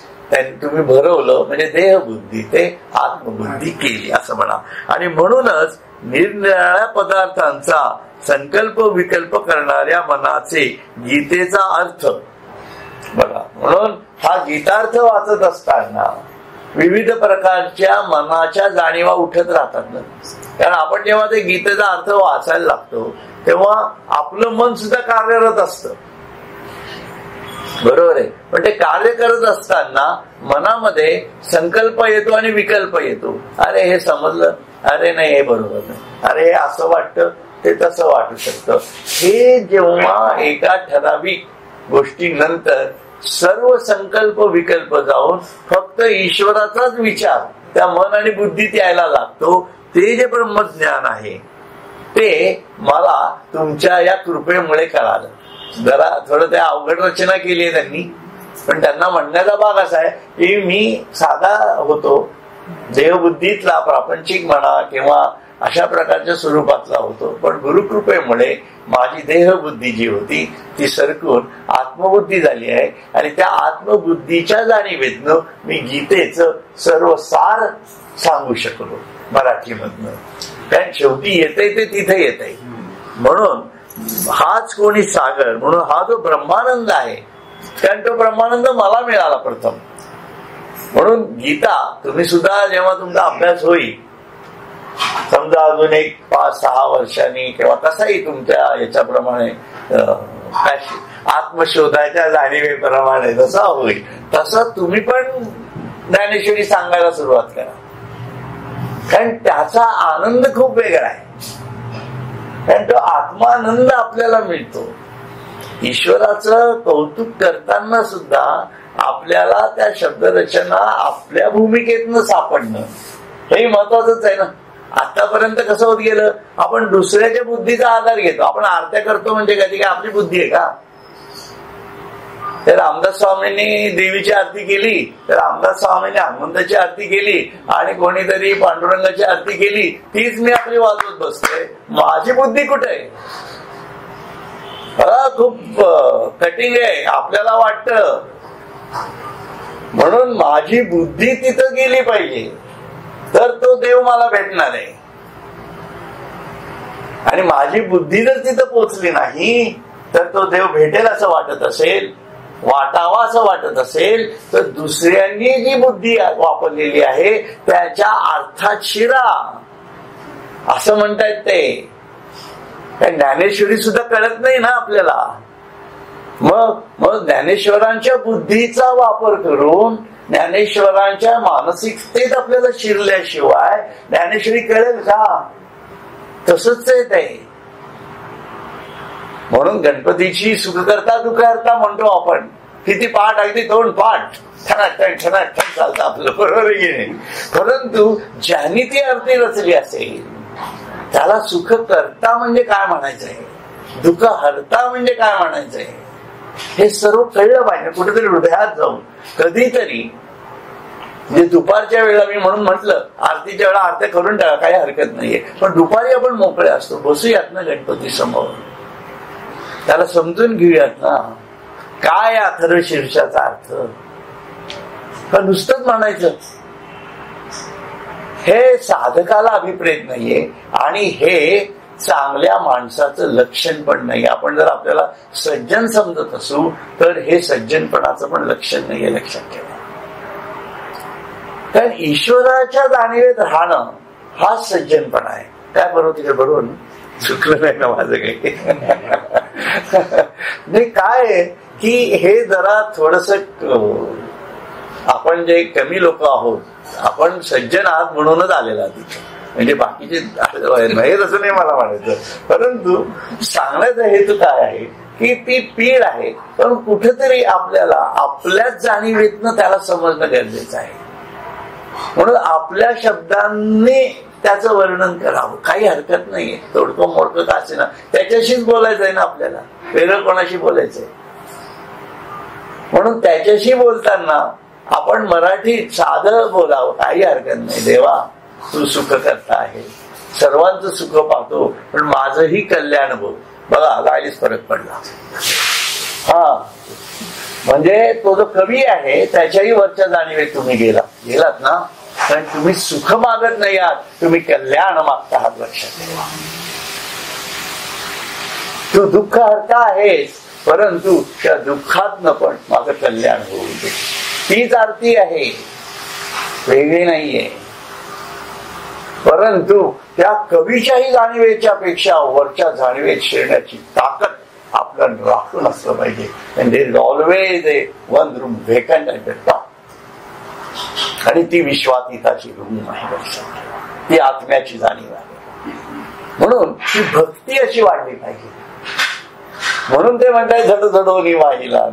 Speaker 2: तुम्ही भरवलं, म्हणजे देहबुद्धी ते आत्मबुद्धी केली असं म्हणा. आणि म्हणूनच निरनिराळ्या पदार्थांचा संकल्प विकल्प करणाऱ्या मनाचे गीतेचा अर्थ बघा. म्हणून हा गीतार्थ वाचत असताना विविध प्रकारच्या मनाच्या जाणीवा उठत राहतात ना. कारण आपण जेव्हा ते गीतेचा अर्थ वाचायला लागतो तेव्हा आपलं मन सुद्धा कार्यरत असतं, बरोबर आहे. पण ते कार्य करत असताना मनामध्ये संकल्प येतो आणि विकल्प येतो. अरे हे समजलं, अरे नाही हे बरोबर नाही, अरे हे असं वाटतं, ते तसं वाटू शकतं. हे जेव्हा एका ठराविक गोष्टीनंतर सर्व संकल्प विकल्प जाऊन फक्त ईश्वराचाच विचार त्या मन आणि बुद्धीत यायला लागतो, ते जे ब्रह्मज्ञान आहे ते मला तुमच्या या कृपेमुळे कळालं. जरा थोडं त्या अवघड रचना केली आहे त्यांनी, पण त्यांना म्हणण्याचा भाग असा आहे की मी साधा होतो, देवबुद्धीतला प्रापंचिक म्हणा किंवा अशा प्रकारच्या स्वरूपातला होतो, पण गुरुकृपेमुळे माझी देहबुद्धी जी होती ती सरकून आत्मबुद्धी झाली आहे. आणि त्या आत्मबुद्धीच्या जाणीवेतनं मी गीतेचं सर्व सार सांगू शकलो मराठीमधनं. कारण शेवटी येतंय ते तिथे येतंय. म्हणून हाच कोणी सागर, म्हणून हा जो ब्रह्मानंद आहे, कारण तो ब्रह्मानंद मला मिळाला प्रथम. म्हणून गीता तुम्ही सुद्धा जेव्हा तुमचा अभ्यास होईल, समजा अजून एक 5-6 वर्षांनी किंवा कसाही तुमच्या याच्याप्रमाणे आत्मशोधाच्या जाणीवेप्रमाणे जसा होईल तसं तुम्ही पण ज्ञानेश्वरी सांगायला सुरुवात करा. कारण त्याचा आनंद खूप वेगळा आहे. कारण तो आत्मानंद आपल्याला मिळतो. ईश्वराचं कौतुक करताना सुद्धा आपल्याला त्या शब्दरचना आपल्या भूमिकेतनं सापडणं हे महत्वाचंच आहे ना. आतापर्यंत कसं होत गेलं, आपण दुसऱ्याच्या बुद्धीचा आधार घेतो. आपण आरत्या करतो म्हणजे कधी काय आपली बुद्धी आहे का? तर रामदास स्वामींनी देवीची आरती केली, तर रामदास स्वामींनी हनुमंताची आरती केली आणि कोणीतरी पांडुरंगाची आरती केली, तीच मी आपली वाजवत बसतोय. माझी बुद्धी कुठे आहे? खूप कटिंग आहे आपल्याला वाटतं. म्हणून माझी बुद्धी तिथं गेली पाहिजे तर तो देव मला भेटणार आहे. आणि माझी बुद्धी जर तिथं पोचली नाही तर तो देव भेटेल असं वाटत असेल, वाटावा असं वाटत असेल, तर दुसऱ्यांनी जी बुद्धी वापरलेली आहे त्याच्या अर्थात शिरा असं म्हणतायत ते. ज्ञानेश्वरी सुद्धा कळत नाही ना आपल्याला. मग ज्ञानेश्वरांच्या बुद्धीचा वापर करून ज्ञानेश्वरांच्या मानसिकतेत आपल्याला शिरल्याशिवाय ज्ञानेश्वरी कळेल का? तसंच आहे ते. म्हणून गणपतीची सुख करता दुःख करता म्हणतो आपण. किती पाठ, अगदी 2 पाठ ठणाठण चालतं आपलं, बरोबर आहे की नाही? परंतु ज्यांनी ती अर्थी रचली असेल त्याला सुख करता म्हणजे काय म्हणायचंय, दुःख हरता म्हणजे काय म्हणायचंय, हे सर्व कळलं पाहिजे कुठेतरी हृदयात जाऊन. कधीतरी म्हणजे दुपारच्या वेळेला मी म्हणून म्हटलं आरतीच्या वेळेला आरत्या करून टाका, काही हरकत नाहीये, पण दुपारी आपण मोकळे असतो, बसूयात ना गणपती समोर, त्याला समजून घेऊयात ना काय अथर्व शीर्षाचा अर्थ. का नुसतंच म्हणायचं? हे साधकाला अभिप्रेत नाहीये आणि हे चांगल्या माणसाचं लक्षण पण नाही. आपण जर आपल्याला सज्जन समजत असू तर हे सज्जनपणाचं पण लक्षण नाहीये, लक्षात ठेवा. कारण ईश्वराच्या जाणीवेत राहणं हा सज्जनपणा आहे. काय बरोबर तिकडे बरोबर चुकलं नाही ना माझं काही? नाही, काय आहे की हे जरा थोडस आपण जे कमी लोक आहोत, आपण सज्जन आहात म्हणूनच आलेला तिथे, म्हणजे बाकीचे नाही तसं नाही मला म्हणायचं. परंतु सांगण्याचा हेतू काय आहे की ती पीड आहे, पण कुठेतरी आपल्याला आपल्याच जाणीवेतनं त्याला समजणं गरजेचं आहे. म्हणून आपल्या शब्दांनी त्याचं वर्णन करावं, काही हरकत नाहीये. तोडकं मोडकं का असे ना, त्याच्याशीच बोलायचं आहे ना आपल्याला, वेगळं कोणाशी बोलायचंय. म्हणून त्याच्याशी बोलताना आपण मराठीत साधं बोलावं, काही हरकत नाही. देवा तू सुख करता आहे, सर्वांचं सुख पाहतो, पण माझंही कल्याण बोल. बघा काहीच फरक पडला. हा म्हणजे तो जो कवी आहे त्याच्याही वरच्या जाणीवेत तुम्ही गेलात ना, कारण तुम्ही सुख मागत नाही आहात, तुम्ही कल्याण मागता आहात, लक्षात ठेवा. तू दुःख हरता आहेस, परंतु त्या दुःखातनं पण माझं कल्याण होऊ दे. तीच आरती आहे, वेगळी नाहीये. परंतु त्या कवीच्याही जाणीवेच्या पेक्षा वरच्या जाणीवेत शिरण्याची ताकद आपल्याला राखून असलं पाहिजे. And there is always a one room vacant at the top. आणि ती विश्वातीताची रूम आहे, ती आत्म्याची जाणीव आहे. म्हणून ती भक्ती अशी वाढली पाहिजे. म्हणून ते म्हणतात झडझडोनी वाहिला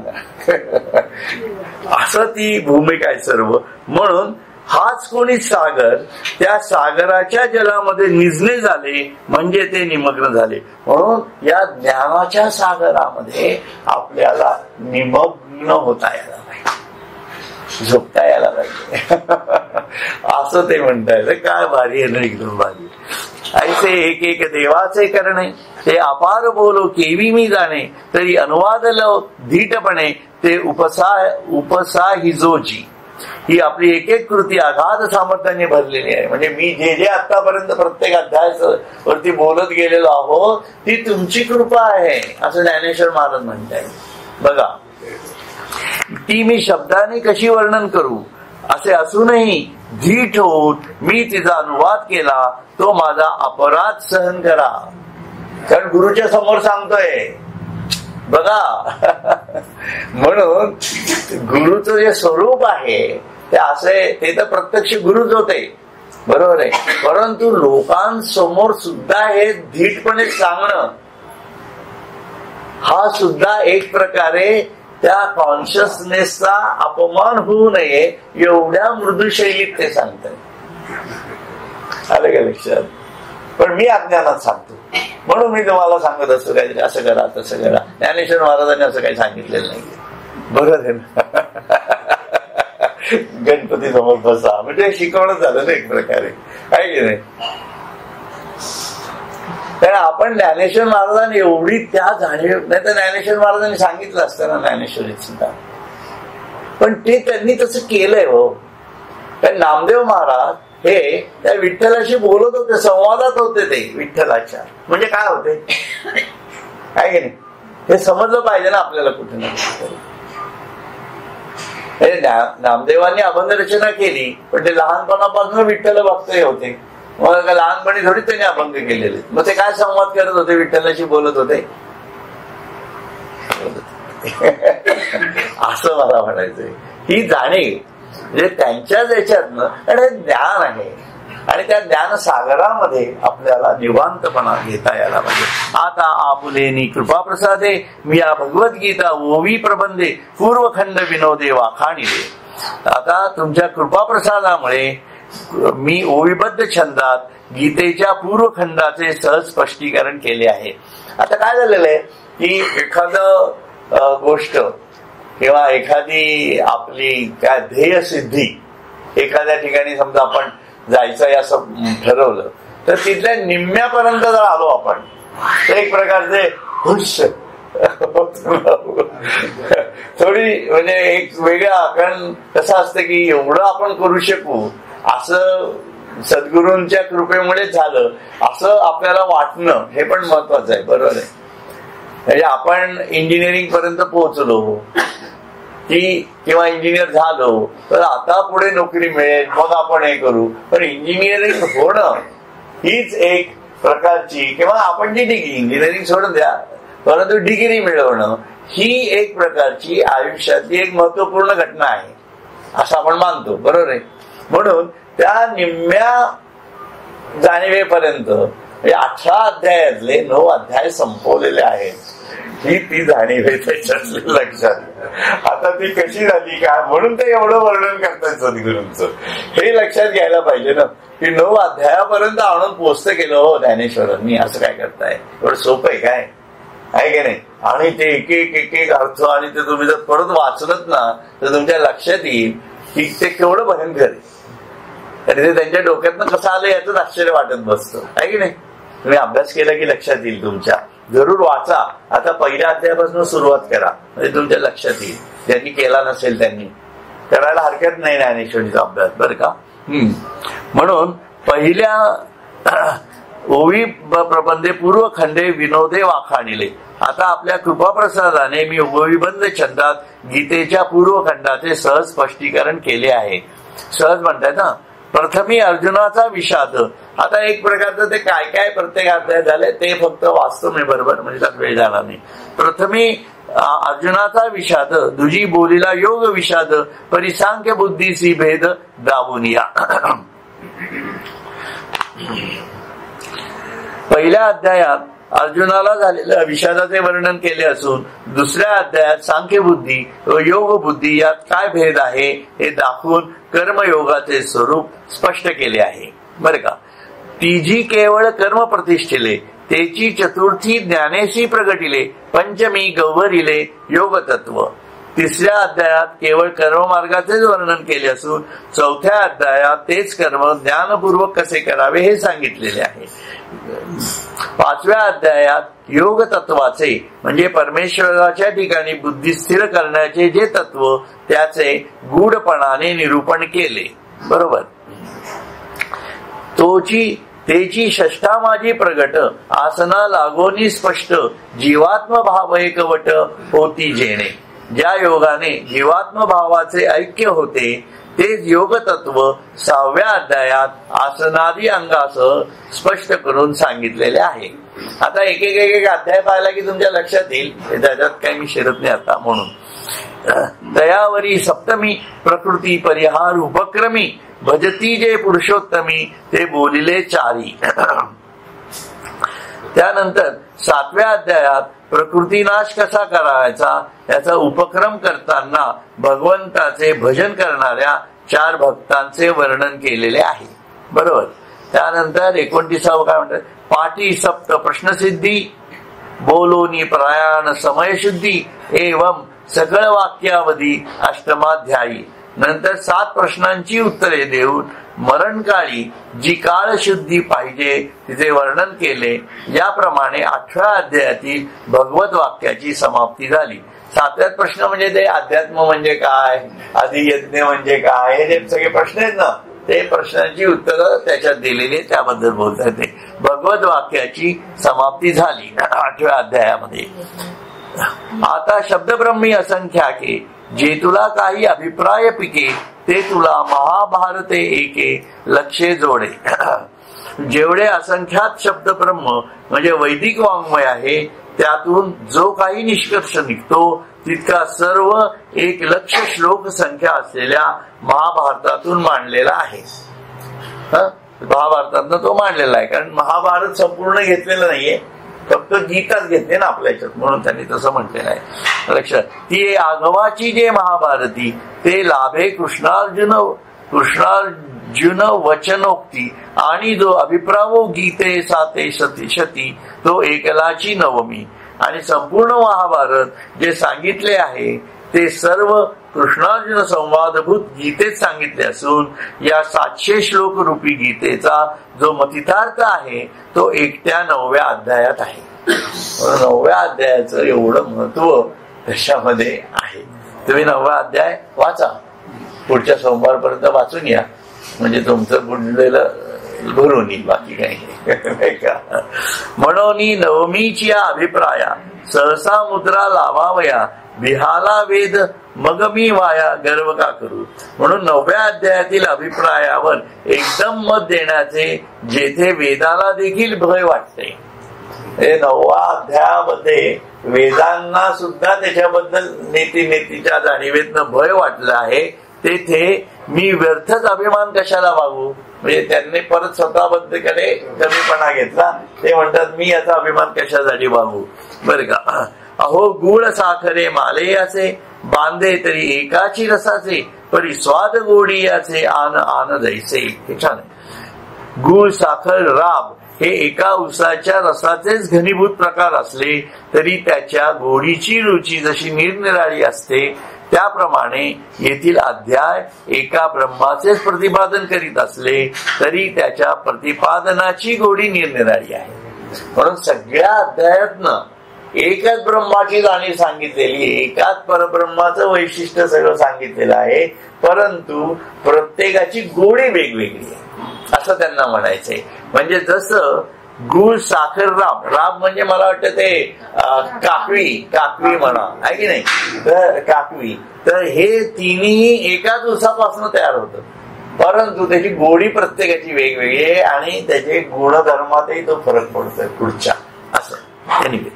Speaker 2: असं ती भूमिका आहे सर्व. म्हणून हाच कोणी सागर, त्या सागराच्या जलामध्ये निजले झाले म्हणजे ते निमग्न झाले. म्हणून या ज्ञानाच्या सागरामध्ये आपल्याला निमग्न होता यायला पाहिजे, झोपता यायला पाहिजे असं ते म्हणताय. काय भारी आहे ना, एकदम भारी. ऐसे एक एक देवाचे करणे, ते अपार बोलो केवी मी जाणे, तरी अनुवादलो धीटपणे, ते उपसा हिजोजी. ही आपली एक एक कृती अगाध सामर्थ्याने भरलेली आहे. म्हणजे मी जे जे आतापर्यंत प्रत्येक अध्यायावरती बोलत गेलेलो आहोत ती तुमची कृपा आहे, असं ज्ञानेश्वर महाराज म्हणताय. बघा, ती मी शब्दाने कशी वर्णन करू असे असूनही धीट होऊन मी तिचा अनुवाद केला, तो माझा अपराध सहन करा. कारण गुरुच्या समोर सांगतोय बघा. म्हणून गुरुचं जे स्वरूप आहे ते असे, ते तर प्रत्यक्ष गुरुच होते, बरोबर आहे. परंतु लोकांसमोर सुद्धा हे धीटपणे सांगणं हा सुद्धा एक प्रकारे त्या कॉन्शियसनेसचा अपमान होऊ नये एवढ्या मृदू शैलीत ते सांगतात. आलं का लक्षात? पण मी अज्ञानात सांगतो, म्हणून मी तुम्हाला सांगत असतो काय असं करा तसं करा. ज्ञानेश्वर महाराजांनी असं काही सांगितलेलं नाही, बरोबर आहे ना. गणपती समोर बसा म्हणजे शिकवणं झालं ना एक प्रकारे, आहे की नाही. कारण आपण ज्ञानेश्वर महाराजांनी एवढी त्या जाणीव, नाही तर ज्ञानेश्वर महाराजांनी सांगितलं असतं ना ज्ञानेश्वरीत सुद्धा, पण ते त्यांनी तसं केलंय हो. कारण नामदेव महाराज हे त्या विठ्ठलाशी बोलत होते, संवादात होते ते विठ्ठलाच्या. म्हणजे काय होते काय की नाही, हे समजलं पाहिजे ना आपल्याला कुठे ना कुठे. नामदेवांनी अभंग रचना केली, पण ते लहानपणापासून विठ्ठल भक्त होते. मग लहानपणी थोडी त्यांनी अभंग केलेले. मग ते काय संवाद करत होते, विठ्ठलाशी बोलत होते असं मला म्हणायचंय. ही जाणीव म्हणजे त्यांच्याच याच्यातनं, आणि हे ज्ञान आहे आणि त्या ज्ञान सागरामध्ये आपल्याला निवांतपणा घेता यायला पाहिजे. आता आपुलेनी कृपा प्रसादे मी या भगवद्गीता ओवी प्रबंधे पूर्वखंड विनोदे वाखाणी दे. आता तुमच्या कृपा प्रसादामुळे मी ओविबद्ध छंदात गीतेच्या पूर्वखंडाचे सहज स्पष्टीकरण केले आहे. आता काय झालेलं आहे की एखादं गोष्ट किंवा एखादी आपली काय ध्येय सिद्धी एखाद्या ठिकाणी समजा आपण जायचंय असं ठरवलं, तर तिथल्या निम्म्यापर्यंत जर आलो आपण तर एक प्रकारचे खुश थोडी म्हणजे एक वेगळा, कारण कसं असतं की एवढं आपण करू शकू असं सद्गुरूंच्या कृपेमुळे झालं असं आपल्याला वाटणं हे पण महत्वाचं आहे. बरोबर आहे. म्हणजे आपण इंजिनिअरिंग पर्यंत पोहोचलो की किंवा इंजिनियर झालो तर आता पुढे नोकरी मिळेल मग आपण हे करू, पण इंजिनिअरिंग होणं हीच एक प्रकारची, किंवा आपण जी डिग्री, इंजिनिअरिंग सोडून द्या, परंतु डिग्री मिळवणं ही एक प्रकारची आयुष्यातली एक महत्वपूर्ण घटना आहे असं आपण मानतो. बरोबर आहे. म्हणून त्या निम्म्या जाणीवेपर्यंत 18 अध्यायातले 9 अध्याय संपवलेले आहेत. ही ती जाणीव आहे त्याच्यातले लक्षात. आता ती कशी झाली काय म्हणून ते एवढं वर्णन करतात सद्गुरूंचं हे लक्षात घ्यायला पाहिजे ना, की 9 अध्यायापर्यंत आणून पोचतं केलं हो ज्ञानेश्वरांनी. असं काय करताय, एवढं सोपं आहे काय, आहे की नाही? आणि ते एक एक अर्थ, आणि ते तुम्ही जर परत वाचलत ना तर तुमच्या लक्षात येईल की ते केवढं भयंकर आहे. आणि ते त्यांच्या डोक्यातनं कसं आलं याच आश्चर्य वाटत बसतं, आहे की नाही? तुम्ही अभ्यास केला की लक्षात येईल तुमच्या. जरूर वाचा. आता पहिल्या अध्यायापासून सुरुवात करा म्हणजे तुमच्या लक्षात येईल. ज्यांनी केला नसेल त्यांनी करायला हरकत नाही ज्ञानेश्वरीचा अभ्यास, बरं का? म्हणून पहिल्या ओवी प्रबंधे पूर्व खंडे विनोदे वाखाणिले. आता आपल्या कृपाप्रसादाने मी ओवीबंध छंदात गीतेच्या पूर्वखंडाचे सहज स्पष्टीकरण केले आहे. सहज म्हणताय ना. प्रथमी अर्जुनाचा विषाद. आता एक प्रकारचं ते काय काय प्रत्येक अध्याय झाले ते फक्त वाचतो मी बरोबर, म्हणजे त्यात वेळ जाणार नाही. प्रथमी अर्जुनाचा विषाद, दुजी बोलीला योग विषाद, परिसांख्य बुद्धीसी भेद दाबून या. पहिल्या अध्यायात अर्जुनाला झालेल्या विषादाचे वर्णन केले असून दुसऱ्या अध्यायात सांख्यबुद्धी व योग बुद्धी यात काय भेद आहे हे दाखवून कर्मयोगाचे स्वरूप स्पष्ट केले आहे. बरं का? तीजी केवळ कर्म प्रतिष्ठिले, तेची चतुर्थी ज्ञानेशी प्रगटिले, पंचमी गौवरिले योग तत्व. तिसऱ्या अध्यायात केवळ कर्ममार्गाचेच वर्णन केले असून चौथ्या अध्यायात तेच कर्म ज्ञानपूर्वक कसे करावे हे सांगितलेले आहे. पाचव्या अध्यायात योग तत्वाचे म्हणजे परमेश्वराच्या ठिकाणी बुद्धी स्थिर करण्याचे जे तत्व त्याचे गूढपणाने निरूपण केले. बरोबर. तेची षष्ठामाजी प्रगट आसना लागोनी स्पष्ट जीवात्म भाव एकवट होती जेणे. ज्या योगाने जीवात्म भावाचे ऐक्य होते तेच योग तत्व 6व्या अध्यायात आसनादी अंगासह स्पष्ट करून सांगितलेले आहे. आता एक अध्याय पाहिला की तुमच्या लक्षात येईल, त्याच्यात काही मी शिरत नाही आता. म्हणून दयावरी सप्तमी प्रकृती परिहार उपक्रमी भजती जे पुरुषोत्तमी ते बोलिले चारी. त्यानंतर 7व्या अध्यायात प्रकृतीनाश कसा करायचा याचा उपक्रम करताना भगवंताचे भजन करणाऱ्या 4 भक्तांचे वर्णन केलेले आहे. बरोबर. त्यानंतर 29वं काय म्हणतात, पाठी सप्त प्रश्नसिद्धी बोलोनी प्रयाण समयशुद्धी एवं सकळ वाक्यावधी अष्टमाध्यायी. नंतर 7 प्रश्नांची उत्तरे देऊन मरणकाळी जी काळशुद्धी पाहिजे तिचे वर्णन केले. याप्रमाणे 8व्या अध्यायातील भगवत वाक्याची समाप्ती झाली. 7व्यात प्रश्न म्हणजे ते अध्यात्म म्हणजे काय, अधियज्ञ म्हणजे काय, हे जे सगळे प्रश्न आहेत ना ते प्रश्नांची उत्तरं त्याच्यात दिलेली त्याबद्दल बोलतात. ते भगवत वाक्याची समाप्ती झाली 8व्या अध्यायामध्ये. आता शब्दब्रह्मी असंख्याके जे तुला काही अभिप्राय पिके ते तुला महाभारते एके लक्षे जोडे. जेवढे असंख्यात शब्द ब्रह्म म्हणजे वैदिक वाङ्मय आहे त्यातून जो काही निष्कर्ष निघतो तितका सर्व 1 लक्ष श्लोक संख्या असलेल्या महाभारतातून मांडलेला आहे. महाभारतातून तो मांडलेला आहे, कारण महाभारत संपूर्ण घेतलेलं नाहीये, फक्त गीताच घेतले ना आपल्या याच्यात, म्हणून त्यांनी तसं म्हटलेलं आहे. लक्षात. ती आगवाची जे महाभारती ते लाभे कृष्णार्जुन वचनोक्ती आणि जो अभिप्रावो गीते साते शती तो एकलाची नवमी. आणि संपूर्ण महाभारत जे सांगितले आहे ते सर्व कृष्णार्जुन संवादभूत गीतेत सांगितले असून या 700 श्लोक रूपी गीतेचा जो मतितार्थ आहे तो एकट्या 9व्या अध्यायात आहे. म्हणून 9व्या अध्यायाचं एवढं महत्व त्याच्यामध्ये आहे. तुम्ही 9वा अध्याय वाचा, पुढच्या सोमवारपर्यंत वाचून या, म्हणजे तुमचं बुडलेलं भरून येईल, बाकी काही का. म्हणून नवमीची अभिप्राया सहसा मुद्रा लावावया, विहाला वेद मग मी वाया गर्व का करू. म्हणून 9व्या अध्यायातील अभिप्रायावर एकदम मत देण्याचे जेथे वेदाला देखील भय वाटते. 9व्या अध्यायामध्ये वेदांना सुद्धा त्याच्याबद्दल नीतीच्या जाणीवेतनं भय वाटलं आहे, तेथे मी व्यर्थच अभिमान कशाला मागू. म्हणजे त्यांनी परत स्वतःबद्दलकडे कमीपणा घेतला. ते म्हणतात मी याचा अभिमान कशासाठी मागू. बरं का. अहो गुळ साखरे माले याचे, बांधे तरी एकाची रसाचे, परी स्वाद गोडी याचे आन आन जैसे. हे छान आहे. गुळ साखर राब हे एका उसाच्या रसाचेच घनीभूत प्रकार असले तरी त्याच्या गोडीची रुची जशी निरनिराळी असते, त्याप्रमाणे येथील अध्याय एका ब्रह्माचेच प्रतिपादन करीत असले तरी त्याच्या प्रतिपादनाची गोडी निरनिराळी आहे. म्हणून सगळ्या अध्यायातनं एकाच ब्रह्माची जाणीव सांगितलेली, एकाच परब्रह्माचं वैशिष्ट्य सगळं सांगितलेलं आहे, परंतु प्रत्येकाची गोडी वेगवेगळी आहे असं त्यांना म्हणायचंय. म्हणजे जसं गुळ साखर राब म्हणजे मला वाटतं ते काकवी म्हणा आहे की नाही, तर काकवी, तर हे तिन्ही एकाच उसापासून तयार होतं, परंतु त्याची गोडी प्रत्येकाची वेगवेगळी आहे आणि त्याचे गुणधर्मातही तो फरक पडतोय पुढच्या. असं एनिवे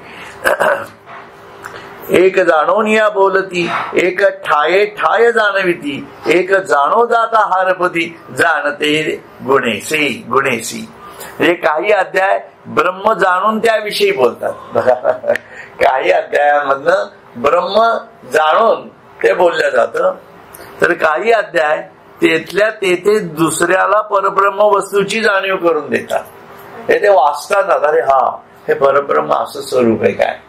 Speaker 2: एक जाणून या बोलती, एक ठाये ठाय जाणविती, एक जाणो जाता हारपती, जाणते गुणेसी गुणेसी. म्हणजे काही अध्याय ब्रह्म जाणून त्याविषयी बोलतात. काही अध्यायांमधनं ब्रह्म जाणून ते बोललं जातं, तर काही अध्याय तेथल्या तेथे दुसऱ्याला परब्रह्म वस्तूची जाणीव करून देतात. ते वाचतात, अरे हा हे परब्रह्म असं स्वरूप आहे काय.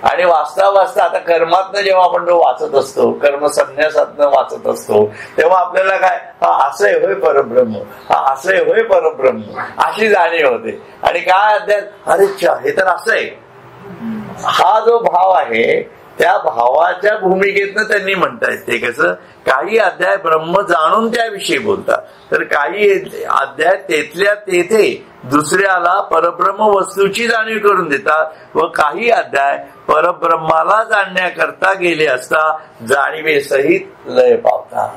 Speaker 2: आणि वाचता वाचता आता कर्मातनं जेव्हा आपण तो वाचत असतो, कर्म संन्यासातनं वाचत असतो, तेव्हा आपल्याला काय, हा असं होय परब्रह्म, हा असं होय परब्रह्म अशी जाणीव होते. आणि काय अध्याय, अरे हे तर असं आहे. हा जो भाव आहे त्या भावाच्या भूमिकेतनं त्यांनी म्हणतायत. ते कसं, काही अध्याय ब्रह्म जाणून त्याविषयी बोलतात, तर काही अध्याय तेथल्या तेथे दुसऱ्याला परब्रह्म वस्तूची जाणीव करून देतात व काही अध्याय परब्रह्माला जाणण्याकरता गेले असता जाणीवे सहित लय पावतात.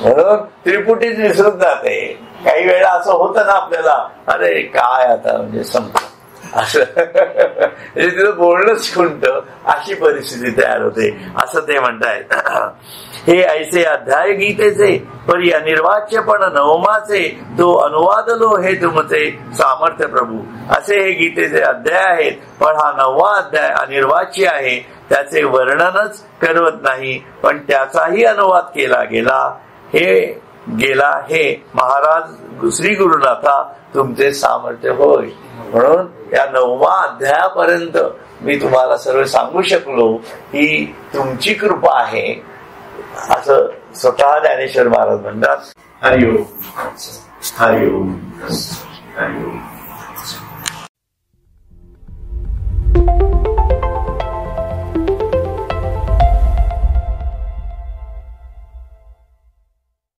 Speaker 2: म्हणून त्रिपुटीच विसरून जाते. काही वेळा असं होतं ना आपल्याला, अरे काय आता म्हणजे संपलं असं तिथं बोलणंच खुंट, अशी परिस्थिती तयार होते असं ते म्हणतायत. हे ऐसे अध्याय गीतेचे परी अनिर्वाच्यपण नवमाचे, तो अनुवादलो हे तुमचे सामर्थ्य प्रभू. असे हे गीतेचे अध्याय आहेत, पण हा 9वा अध्याय अनिर्वाच्य आहे. त्याचे वर्णनच करवत नाही, पण त्याचाही अनुवाद केला गेला हे महाराज श्री गुरुनाथा तुमचे सामर्थ्य होय. म्हणून या 9वा अध्यायापर्यंत मी तुम्हाला सर्व सांगू शकलो ही तुमची कृपा आहे, असं स्वतः ज्ञानेश्वर महाराज म्हणतात. हरिओम हरिओम हरिओम.